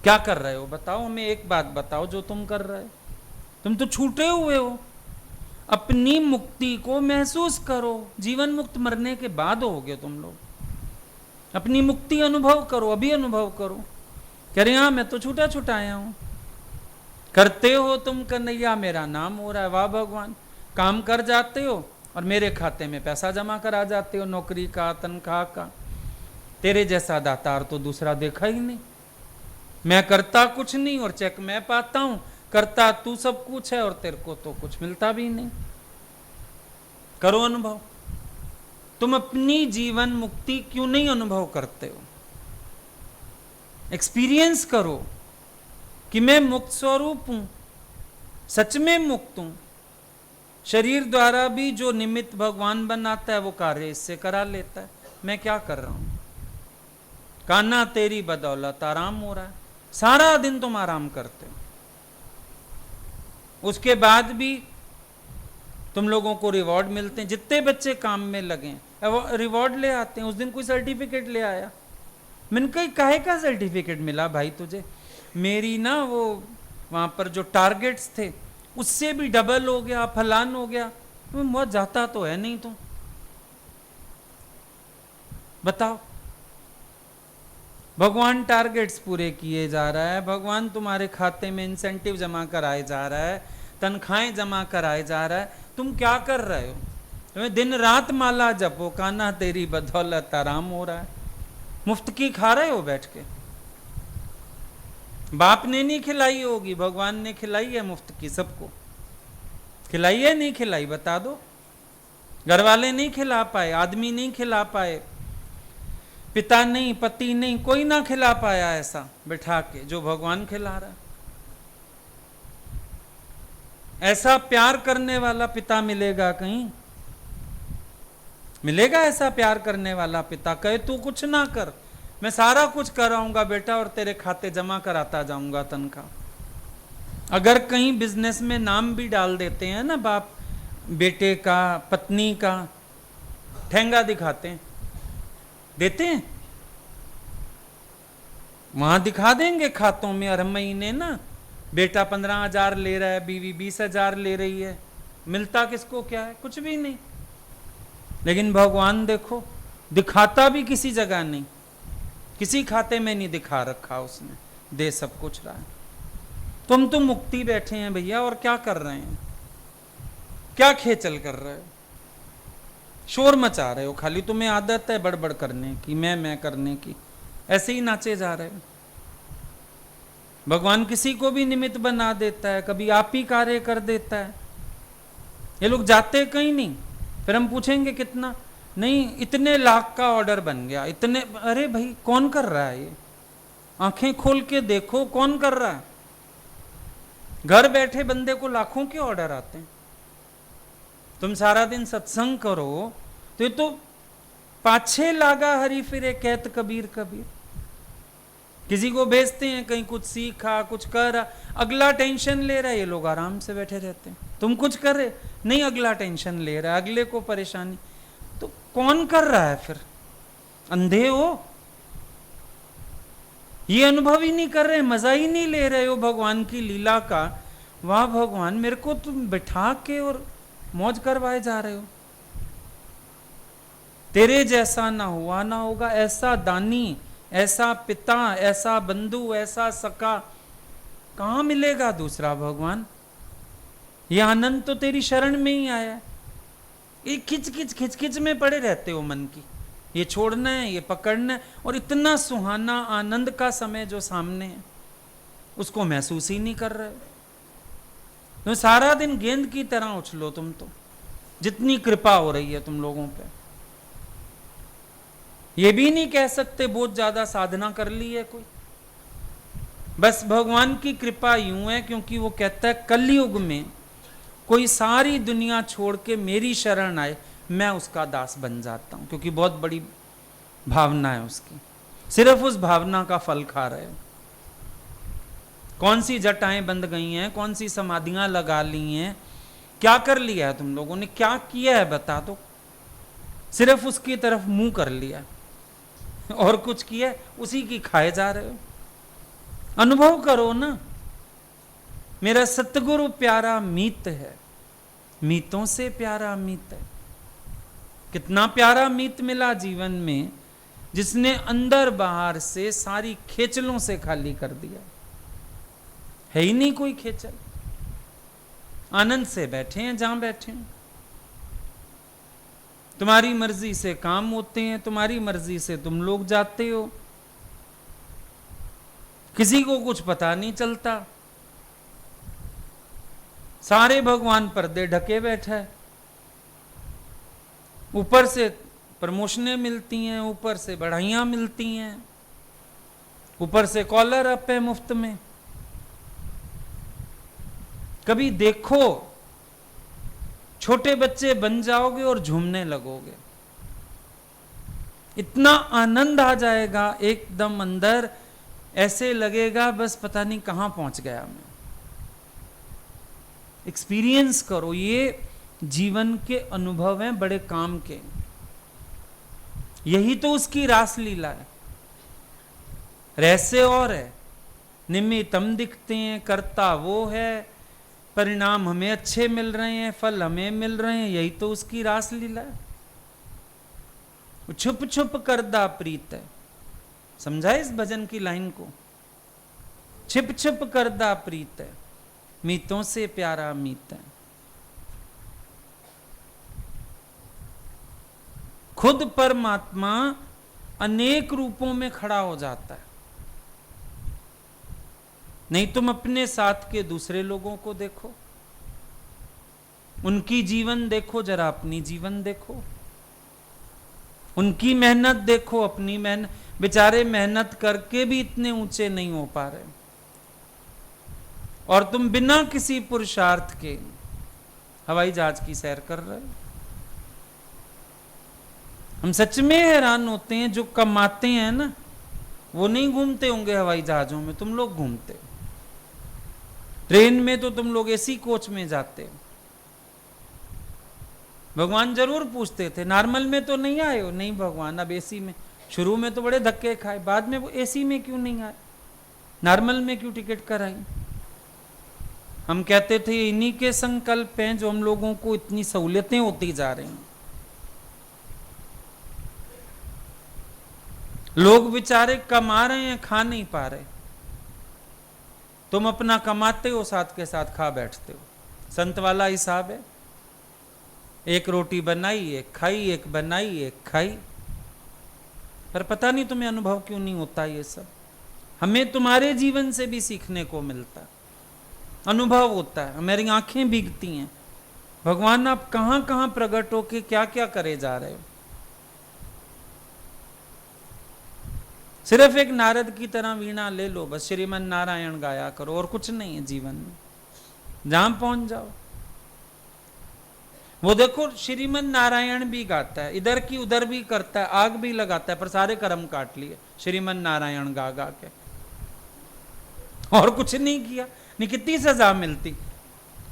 क्या कर रहे हो बताओ हमें, एक बात बताओ जो तुम कर रहे हो। तुम तो छूटे हुए हो। अपनी मुक्ति को महसूस करो। जीवन मुक्त मरने के बाद होगे तुम लोग। अपनी मुक्ति अनुभव करो, अभी अनुभव करो। कह रहे हाँ मैं तो छूटा छूटा आया हूं। करते हो तुम कन्हैया मेरा नाम हो रहा है। वाह भगवान, काम कर जाते हो और मेरे खाते में पैसा जमा करा जाते हो, नौकरी का, तनख्वाह का। तेरे जैसा दातार तो दूसरा देखा ही नहीं। मैं करता कुछ नहीं और चेक मैं पाता हूं, करता तू सब कुछ है और तेरे को तो कुछ मिलता भी नहीं। करो अनुभव। तुम अपनी जीवन मुक्ति क्यों नहीं अनुभव करते हो? एक्सपीरियंस करो कि मैं मुक्त स्वरूप हूं, सच में मुक्त हूं। शरीर द्वारा भी जो निमित्त भगवान बनाता है वो कार्य इससे करा लेता है। मैं क्या कर रहा हूं? कान्हा तेरी बदौलत आराम हो रहा है। सारा दिन तुम आराम करते हो, उसके बाद भी तुम लोगों को रिवॉर्ड मिलते हैं। जितने बच्चे काम में लगे रिवॉर्ड ले आते हैं। उस दिन कोई सर्टिफिकेट ले आया, मैंने कही काहे का सर्टिफिकेट मिला भाई तुझे? मेरी ना वो वहां पर जो टारगेट्स थे उससे भी डबल हो गया, फलान हो गया। बहुत जाता तो है नहीं तुम, बताओ। भगवान टारगेट्स पूरे किए जा रहा है, भगवान तुम्हारे खाते में इंसेंटिव जमा कराए जा रहा है, तनख्वाहें जमा कराए जा रहा है। तुम क्या कर रहे हो? तुम्हें दिन रात माला जपो, कान्हा तेरी बदौलत आराम हो रहा है। मुफ्त की खा रहे हो बैठ के। बाप ने नहीं खिलाई होगी, भगवान ने खिलाई है मुफ्त की। सबको खिलाई है नहीं खिलाई बता दो। घर वाले नहीं खिला पाए, आदमी नहीं खिला पाए, पिता नहीं, पति नहीं, कोई ना खिला पाया ऐसा बिठा के जो भगवान खिला रहा। ऐसा प्यार करने वाला पिता मिलेगा कहीं? मिलेगा ऐसा प्यार करने वाला पिता? कहे तू कुछ ना कर, मैं सारा कुछ कराऊंगा बेटा और तेरे खाते जमा कराता जाऊंगा तनख्वाह। अगर कहीं बिजनेस में नाम भी डाल देते हैं ना बाप बेटे का, पत्नी का, ठेंगा दिखाते हैं, देते हैं, वहां दिखा देंगे खातों में हर महीने ना, बेटा 15,000 ले रहा है, बीवी 20,000 ले रही है। मिलता किसको क्या है? कुछ भी नहीं। लेकिन भगवान देखो, दिखाता भी किसी जगह नहीं, किसी खाते में नहीं दिखा रखा उसने, दे सब कुछ रहा है। तुम तो मुक्ति बैठे हैं भैया, और क्या कर रहे हैं? क्या खेचल कर रहे हो? शोर मचा रहे हो खाली। तुम्हें आदत है बड़बड़ करने की, मैं करने की, ऐसे ही नाचे जा रहे हो। भगवान किसी को भी निमित्त बना देता है, कभी आप ही कार्य कर देता है। ये लोग जाते कहीं नहीं। फिर हम पूछेंगे कितना? नहीं इतने लाख का ऑर्डर बन गया, इतने, अरे भाई कौन कर रहा है ये? आंखें खोल के देखो कौन कर रहा है। घर बैठे बंदे को लाखों के ऑर्डर आते हैं। तुम सारा दिन सत्संग करो तो ये तो पाछे लागा हरी फिरे कहत कबीर कबीर। किसी को भेजते हैं कहीं कुछ सीखा कुछ कर, अगला टेंशन ले रहा है, ये लोग आराम से बैठे रहते हैं। तुम कुछ कर रहे नहीं, अगला टेंशन ले रहा है, अगले को परेशानी। तो कौन कर रहा है फिर? अंधे हो? ये अनुभव ही नहीं कर रहे, मजा ही नहीं ले रहे हो भगवान की लीला का। वाह भगवान, मेरे को तुम बिठा के और मौज करवाए जा रहे हो। तेरे जैसा ना हुआ ना होगा, ऐसा दानी, ऐसा पिता, ऐसा बंधु, ऐसा सखा कहां मिलेगा दूसरा भगवान। ये आनंद तो तेरी शरण में ही आया है। ये खिच खिच में पड़े रहते हो मन की, ये छोड़ना है, ये पकड़ना है, और इतना सुहाना आनंद का समय जो सामने है उसको महसूस ही नहीं कर रहे हो। तो सारा दिन गेंद की तरह उछलो तुम तो, जितनी कृपा हो रही है तुम लोगों पे। ये भी नहीं कह सकते बहुत ज्यादा साधना कर ली है कोई। बस भगवान की कृपा यूं है क्योंकि वो कहता है कलयुग में कोई सारी दुनिया छोड़ के मेरी शरण आए, मैं उसका दास बन जाता हूं, क्योंकि बहुत बड़ी भावना है उसकी। सिर्फ उस भावना का फल खा रहे हो। कौन सी जटाएं बंध गई हैं, कौन सी समाधियां लगा ली हैं, क्या कर लिया है तुम लोगों ने, क्या किया है बता दो। सिर्फ उसकी तरफ मुंह कर लिया और कुछ किया, उसी की खाए जा रहे हो। अनुभव करो ना, मेरा सतगुरु प्यारा मीत है, मीतों से प्यारा मीत है। कितना प्यारा मीत मिला जीवन में, जिसने अंदर बाहर से सारी खेचलों से खाली कर दिया। है ही नहीं कोई खेचल, आनंद से बैठे हैं जहां बैठे हैं। तुम्हारी मर्जी से काम होते हैं, तुम्हारी मर्जी से तुम लोग जाते हो, किसी को कुछ पता नहीं चलता। सारे भगवान पर्दे ढके बैठा है। ऊपर से प्रमोशनें मिलती हैं, ऊपर से बढ़ाइयां मिलती हैं, ऊपर से कॉलर अप है मुफ्त में। कभी देखो, छोटे बच्चे बन जाओगे और झूमने लगोगे। इतना आनंद आ जाएगा एकदम अंदर, ऐसे लगेगा बस पता नहीं कहां पहुंच गया मैं। एक्सपीरियंस करो, ये जीवन के अनुभव हैं बड़े काम के। यही तो उसकी रास लीला है। रहस्य और है, निमित्त हम दिखते हैं, करता वो है, परिणाम हमें अच्छे मिल रहे हैं, फल हमें मिल रहे हैं, यही तो उसकी रास लीला है। छुप छुप करदा प्रीत है, समझा इस भजन की लाइन को। छिप छिप करदा प्रीत है, मीतों से प्यारा मीत है। खुद परमात्मा अनेक रूपों में खड़ा हो जाता है। नहीं तुम अपने साथ के दूसरे लोगों को देखो, उनकी जीवन देखो, जरा अपनी जीवन देखो, उनकी मेहनत देखो, अपनी मेहनत। बेचारे मेहनत करके भी इतने ऊंचे नहीं हो पा रहे, और तुम बिना किसी पुरुषार्थ के हवाई जहाज की सैर कर रहे हो। हम सच में हैरान होते हैं, जो कमाते हैं ना वो नहीं घूमते होंगे हवाई जहाजों में, तुम लोग घूमते हो। ट्रेन में तो तुम लोग एसी कोच में जाते हो। भगवान जरूर पूछते थे, नॉर्मल में तो नहीं आए हो? नहीं भगवान, अब एसी में। शुरू में तो बड़े धक्के खाए, बाद में वो एसी में क्यों नहीं आए, नॉर्मल में क्यों टिकट कराई? हम कहते थे इन्हीं के संकल्प हैं जो हम लोगों को इतनी सहूलियतें होती जा रही हैं। लोग बेचारे कमा रहे हैं, खा नहीं पा रहे। तुम अपना कमाते हो, साथ के साथ खा बैठते हो। संत वाला हिसाब है, एक रोटी बनाई एक खाई, एक बनाई एक खाई। पर पता नहीं तुम्हें अनुभव क्यों नहीं होता ये सब। हमें तुम्हारे जीवन से भी सीखने को मिलता, अनुभव होता है, हमारी आंखें भीगती हैं। भगवान आप कहां कहां प्रकट होके क्या क्या करे जा रहे हो। सिर्फ एक नारद की तरह वीणा ले लो, बस श्रीमन नारायण गाया करो, और कुछ नहीं है जीवन में, जहां पहुंच जाओ। वो देखो श्रीमन नारायण भी गाता है, इधर की उधर भी करता है, आग भी लगाता है, पर सारे कर्म काट लिए श्रीमन नारायण गा गा के, और कुछ नहीं किया। नहीं, कितनी सजा मिलती।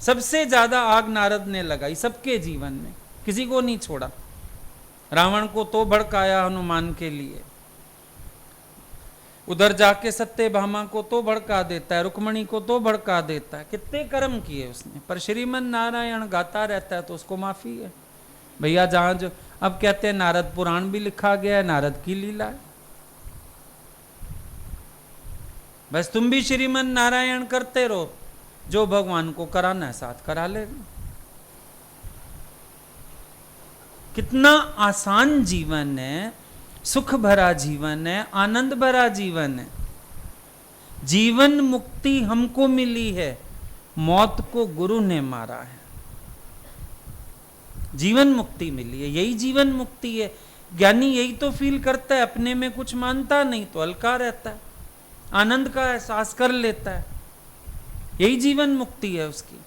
सबसे ज्यादा आग नारद ने लगाई सबके जीवन में, किसी को नहीं छोड़ा। रावण को तो भड़काया हनुमान के लिए, उधर जाके सत्यभामा को तो भड़का देता है, रुक्मणी को तो भड़का देता है, कितने कर्म किए उसने, पर श्रीमन नारायण गाता रहता है तो उसको माफी है भैया। जहां जो अब कहते हैं नारद पुराण भी लिखा गया है, नारद की लीला है। बस तुम भी श्रीमन नारायण करते रहो, जो भगवान को कराना है साथ करा लेगा। कितना आसान जीवन है, सुख भरा जीवन है, आनंद भरा जीवन है। जीवन मुक्ति हमको मिली है, मौत को गुरु ने मारा है। जीवन मुक्ति मिली है, यही जीवन मुक्ति है। ज्ञानी यही तो फील करता है, अपने में कुछ मानता नहीं तो हल्का रहता है, आनंद का एहसास कर लेता है, यही जीवन मुक्ति है उसकी।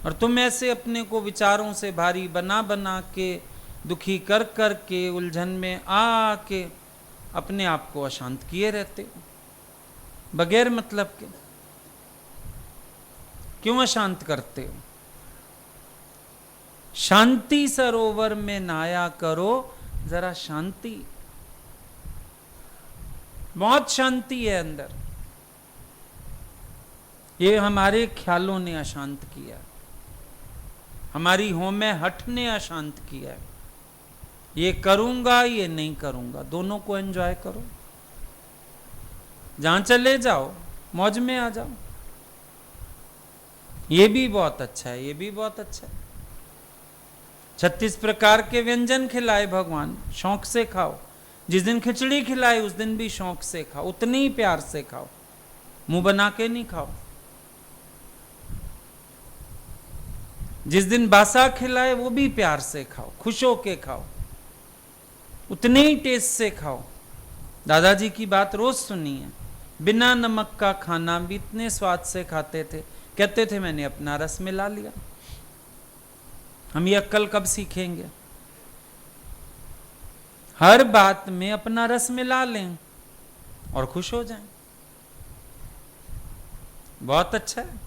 और तुम ऐसे अपने को विचारों से भारी बना बना के, दुखी कर कर के, उलझन में आके अपने आप को अशांत किए रहते हो बगैर मतलब के। क्यों अशांत करते हो? शांति सरोवर में नहाया करो, जरा शांति, बहुत शांति है अंदर। ये हमारे ख्यालों ने अशांत किया, हमारी होमे हठ ने अशांत किया। ये करूंगा, ये नहीं करूंगा, दोनों को एंजॉय करो, जहां चले जाओ मौज में आ जाओ। ये भी बहुत अच्छा है, ये भी बहुत अच्छा है। 36 प्रकार के व्यंजन खिलाए भगवान, शौक से खाओ। जिस दिन खिचड़ी खिलाए उस दिन भी शौक से खाओ, उतनी ही प्यार से खाओ, मुंह बना के नहीं खाओ। जिस दिन बासा खिलाए वो भी प्यार से खाओ, खुश होके खाओ, उतने ही टेस्ट से खाओ। दादाजी की बात रोज सुनी है, बिना नमक का खाना भी इतने स्वाद से खाते थे, कहते थे मैंने अपना रस मिला लिया। हम ये अक्ल कब सीखेंगे? हर बात में अपना रस मिला लें और खुश हो जाएं। बहुत अच्छा है,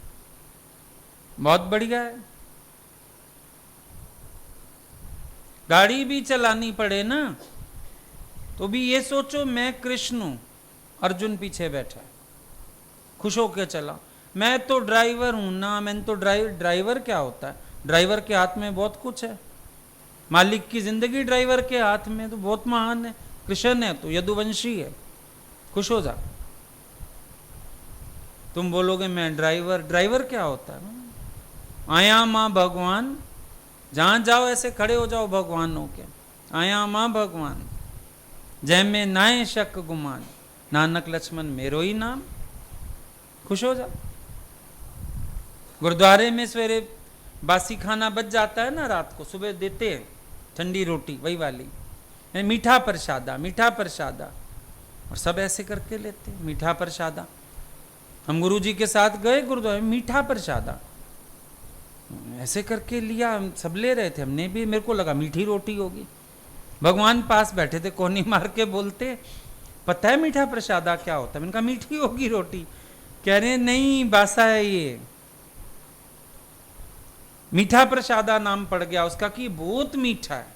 बहुत बढ़िया है। गाड़ी भी चलानी पड़े ना तो भी ये सोचो मैं कृष्ण हूं, अर्जुन पीछे बैठा है, खुश होकर चला। मैं तो ड्राइवर हूं ना, मैंने तो ड्राइवर क्या होता है? ड्राइवर के हाथ में बहुत कुछ है, मालिक की जिंदगी ड्राइवर के हाथ में, तो बहुत महान है। कृष्ण है तो यदुवंशी है, खुश हो जा। तुम बोलोगे मैं ड्राइवर, ड्राइवर क्या होता है? आया मां भगवान, जहां जाओ ऐसे खड़े हो जाओ भगवान हो के, आया मां भगवान, जय में नाए शक गुमान, नानक लक्ष्मण मेरो ही नाम, खुश हो जा। गुरुद्वारे में सवेरे बासी खाना बच जाता है ना, रात को सुबह देते हैं ठंडी रोटी वही वाली, मीठा प्रसादा, मीठा प्रसादा, और सब ऐसे करके लेते हैं मीठा प्रसादा। हम गुरु जी के साथ गए गुरुद्वारे में, मीठा प्रसादा ऐसे करके लिया, हम सब ले रहे थे, हमने भी, मेरे को लगा मीठी रोटी होगी। भगवान पास बैठे थे, कोनी मार के बोलते पता है मीठा प्रसादा क्या होता है? मैंने कहा मीठी होगी रोटी। कह रहे नहीं बासा है ये, मीठा प्रसादा नाम पड़ गया उसका कि बहुत मीठा है,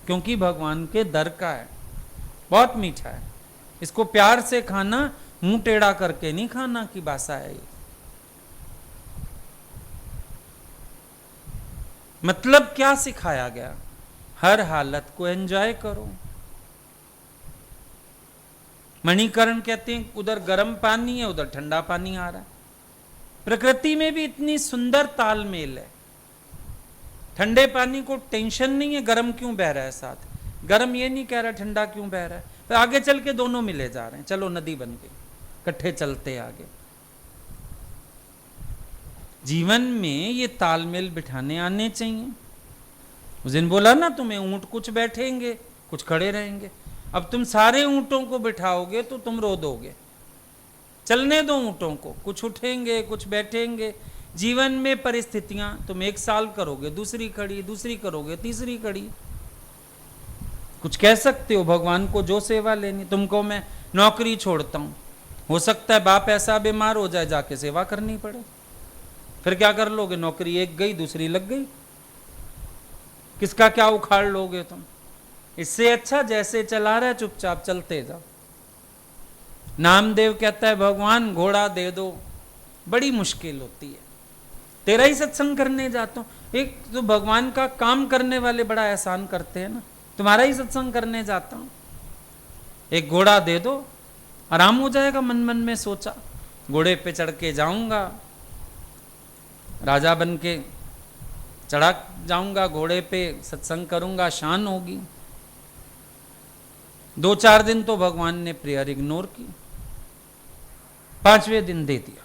क्योंकि भगवान के दर का है, बहुत मीठा है। इसको प्यार से खाना, मुंह टेढ़ा करके नहीं खाना कि बासा है ये। मतलब क्या सिखाया गया? हर हालत को एंजॉय करो। मणिकरण कहते हैं उधर गर्म पानी है, उधर ठंडा पानी आ रहा है। प्रकृति में भी इतनी सुंदर तालमेल है। ठंडे पानी को टेंशन नहीं है गर्म क्यों बह रहा है साथ, गर्म ये नहीं कह रहा ठंडा क्यों बह रहा है, तो आगे चल के दोनों मिले जा रहे हैं, चलो नदी बन गई, इकट्ठे चलते आगे। जीवन में ये तालमेल बिठाने आने चाहिए। उस दिन बोला ना तुम्हें, ऊंट कुछ बैठेंगे कुछ खड़े रहेंगे। अब तुम सारे ऊंटों को बिठाओगे तो तुम रो दोगे। चलने दो ऊंटों को, कुछ उठेंगे कुछ बैठेंगे। जीवन में परिस्थितियां, तुम 1 साल करोगे, दूसरी कड़ी, दूसरी करोगे, तीसरी कड़ी। कुछ कह सकते हो भगवान को जो सेवा लेनी। तुमको मैं नौकरी छोड़ता हूं, हो सकता है बाप ऐसा बीमार हो जाए जाके सेवा करनी पड़े, फिर क्या कर लोगे? नौकरी एक गई दूसरी लग गई, किसका क्या उखाड़ लोगे तुम? इससे अच्छा जैसे चला रहा है चुपचाप चलते जाओ। नामदेव कहता है भगवान घोड़ा दे दो, बड़ी मुश्किल होती है। तेरा ही सत्संग करने जाता हूं, एक तो भगवान का काम करने वाले बड़ा एहसान करते हैं ना, तुम्हारा ही सत्संग करने जाता हूं, एक घोड़ा दे दो, आराम हो जाएगा। मन मन में सोचा, घोड़े पे चढ़ के जाऊंगा, राजा बन के चढ़ा जाऊंगा घोड़े पे, सत्संग करूंगा, शान होगी। 2-4 दिन तो भगवान ने प्रेयर इग्नोर की, 5वें दिन दे दिया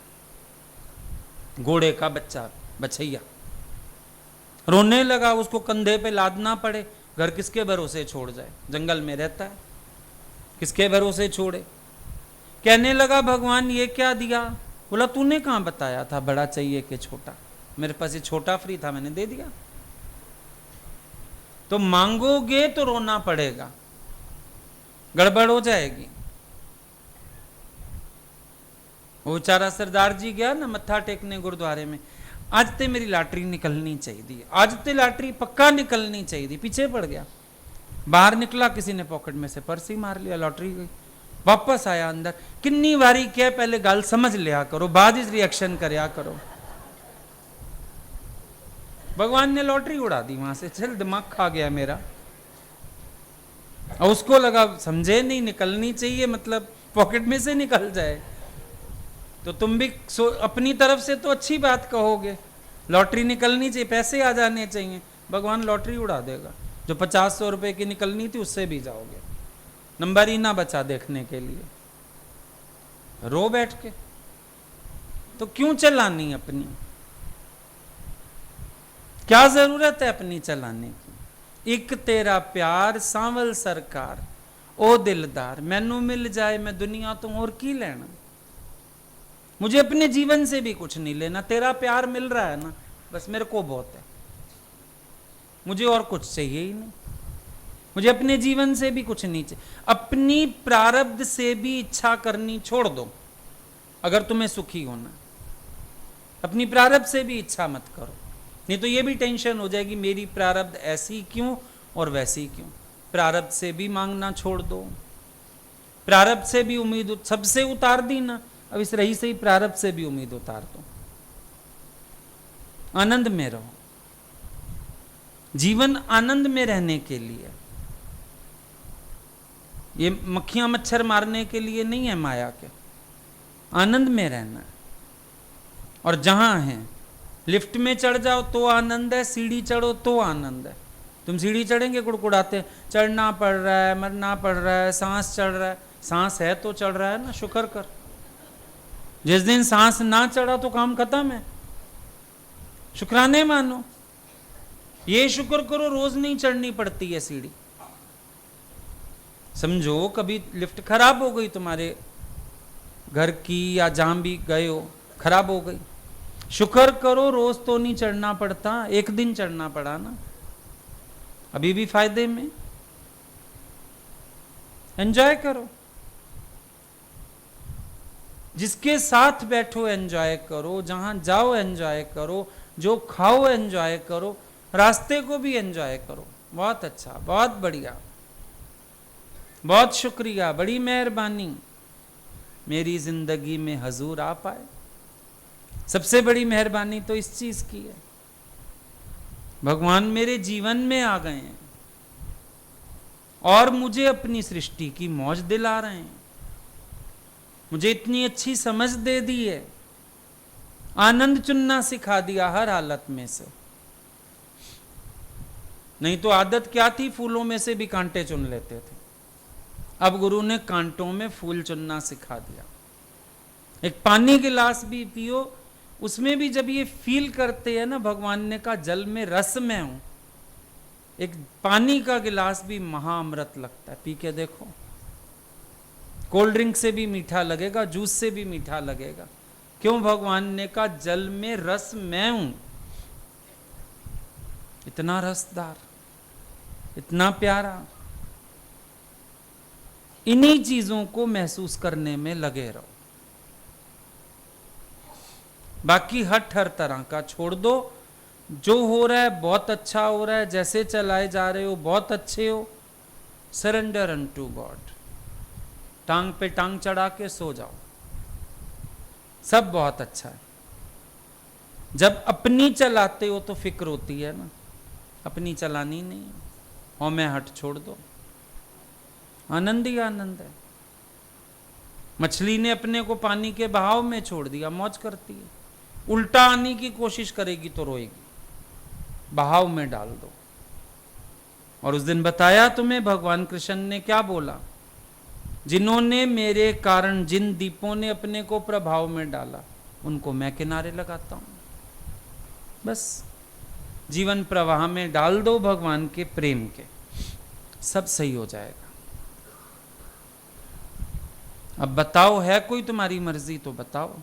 घोड़े का बच्चा, बछैया। रोने लगा, उसको कंधे पे लादना पड़े, घर किसके भरोसे छोड़ जाए? जंगल में रहता है, किसके भरोसे छोड़े? कहने लगा भगवान ये क्या दिया? बोला तूने कहां बताया था बड़ा चाहिए कि छोटा? मेरे पास ये छोटा फ्री था, मैंने दे दिया। तो मांगोगे तो रोना पड़ेगा, गड़बड़ हो जाएगी। वो बेचारा सरदार जी गया ना मत्था टेकने गुरुद्वारे में, आज ते मेरी लॉटरी निकलनी चाहिए, आज ते लॉटरी पक्का निकलनी चाहिए। पीछे पड़ गया, बाहर निकला, किसी ने पॉकेट में से पर्स ही मार लिया, लॉटरी गई। वापस आया अंदर, किन्नी बारी क्या, पहले गाल समझ लिया करो, बाद इस रिएक्शन करया करो। भगवान ने लॉटरी उड़ा दी वहां से, चल दिमाग खा गया मेरा। और उसको लगा समझे नहीं, निकलनी चाहिए मतलब पॉकेट में से निकल जाए। तो तुम भी अपनी तरफ से तो अच्छी बात कहोगे, लॉटरी निकलनी चाहिए, पैसे आ जाने चाहिए। भगवान लॉटरी उड़ा देगा, जो 50-100 रुपए की निकलनी थी उससे भी जाओगे, नंबर ही ना बचा देखने के लिए, रो बैठ के। तो क्यों चलानी अपनी? क्या जरूरत है अपनी चलाने की? एक तेरा प्यार सांवल सरकार, ओ दिलदार, मैनू मिल जाए मैं दुनिया तो और की लेना। मुझे अपने जीवन से भी कुछ नहीं लेना, तेरा प्यार मिल रहा है ना, बस मेरे को बहुत है, मुझे और कुछ चाहिए ही नहीं। मुझे अपने जीवन से भी कुछ नहीं चाहिए। अपनी प्रारब्ध से भी इच्छा करनी छोड़ दो अगर तुम्हें सुखी होना। अपनी प्रारब्ध से भी इच्छा मत करो, नहीं तो ये भी टेंशन हो जाएगी मेरी प्रारब्ध ऐसी क्यों और वैसी क्यों। प्रारब्ध से भी मांगना छोड़ दो, प्रारब्ध से भी उम्मीद सबसे उतार दी ना, अब इस रही से ही प्रारब्ध से भी उम्मीद उतार दो। आनंद में रहो, जीवन आनंद में रहने के लिए, ये मक्खियां मच्छर मारने के लिए नहीं है माया के, आनंद में रहना है। और जहां है, लिफ्ट में चढ़ जाओ तो आनंद है, सीढ़ी चढ़ो तो आनंद है। तुम सीढ़ी चढ़ेंगे कुड़कुड़ाते, चढ़ना पड़ रहा है, मरना पड़ रहा है, सांस चढ़ रहा है, सांस है तो चढ़ रहा है ना, शुक्र कर। जिस दिन सांस ना चढ़ा तो काम खत्म है, शुक्राने मानो। ये शुक्र करो रोज नहीं चढ़नी पड़ती है सीढ़ी। समझो कभी लिफ्ट खराब हो गई तुम्हारे घर की, या जहां भी गए हो खराब हो गई, शुक्र करो रोज तो नहीं चढ़ना पड़ता, एक दिन चढ़ना पड़ा ना, अभी भी फायदे में। एंजॉय करो, जिसके साथ बैठो एंजॉय करो, जहां जाओ एंजॉय करो, जो खाओ एंजॉय करो, रास्ते को भी एंजॉय करो। बहुत अच्छा, बहुत बढ़िया, बहुत शुक्रिया, बड़ी मेहरबानी मेरी जिंदगी में हजूर आ पाए। सबसे बड़ी मेहरबानी तो इस चीज की है, भगवान मेरे जीवन में आ गए हैं और मुझे अपनी सृष्टि की मौज दिला रहे हैं, मुझे इतनी अच्छी समझ दे दी है, आनंद चुनना सिखा दिया हर हालत में से। नहीं तो आदत क्या थी, फूलों में से भी कांटे चुन लेते थे, अब गुरु ने कांटों में फूल चुनना सिखा दिया। एक पानी गिलास भी पियो, उसमें भी जब ये फील करते हैं ना, भगवान ने कहा जल में रस में हूं, एक पानी का गिलास भी महाअमृत लगता है, पी के देखो। कोल्ड ड्रिंक से भी मीठा लगेगा, जूस से भी मीठा लगेगा। क्यों? भगवान ने कहा जल में रस मैं हूं। इतना रसदार, इतना प्यारा। इन्हीं चीजों को महसूस करने में लगे रहो। बाकी हर तरह का छोड़ दो। जो हो रहा है बहुत अच्छा हो रहा है, जैसे चलाए जा रहे हो बहुत अच्छे हो। Surrender unto God. टांग पे टांग चढ़ा के सो जाओ, सब बहुत अच्छा है। जब अपनी चलाते हो तो फिक्र होती है ना, अपनी चलानी नहीं है। और मैं हट छोड़ दो, आनंद ही आनंद है। मछली ने अपने को पानी के बहाव में छोड़ दिया, मौज करती है। उल्टा आने की कोशिश करेगी तो रोएगी, बहाव में डाल दो। और उस दिन बताया तुम्हें भगवान कृष्ण ने क्या बोला, जिन्होंने मेरे कारण, जिन दीपों ने अपने को प्रभाव में डाला, उनको मैं किनारे लगाता हूं। बस जीवन प्रवाह में डाल दो भगवान के प्रेम के, सब सही हो जाएगा। अब बताओ, है कोई तुम्हारी मर्जी तो बताओ।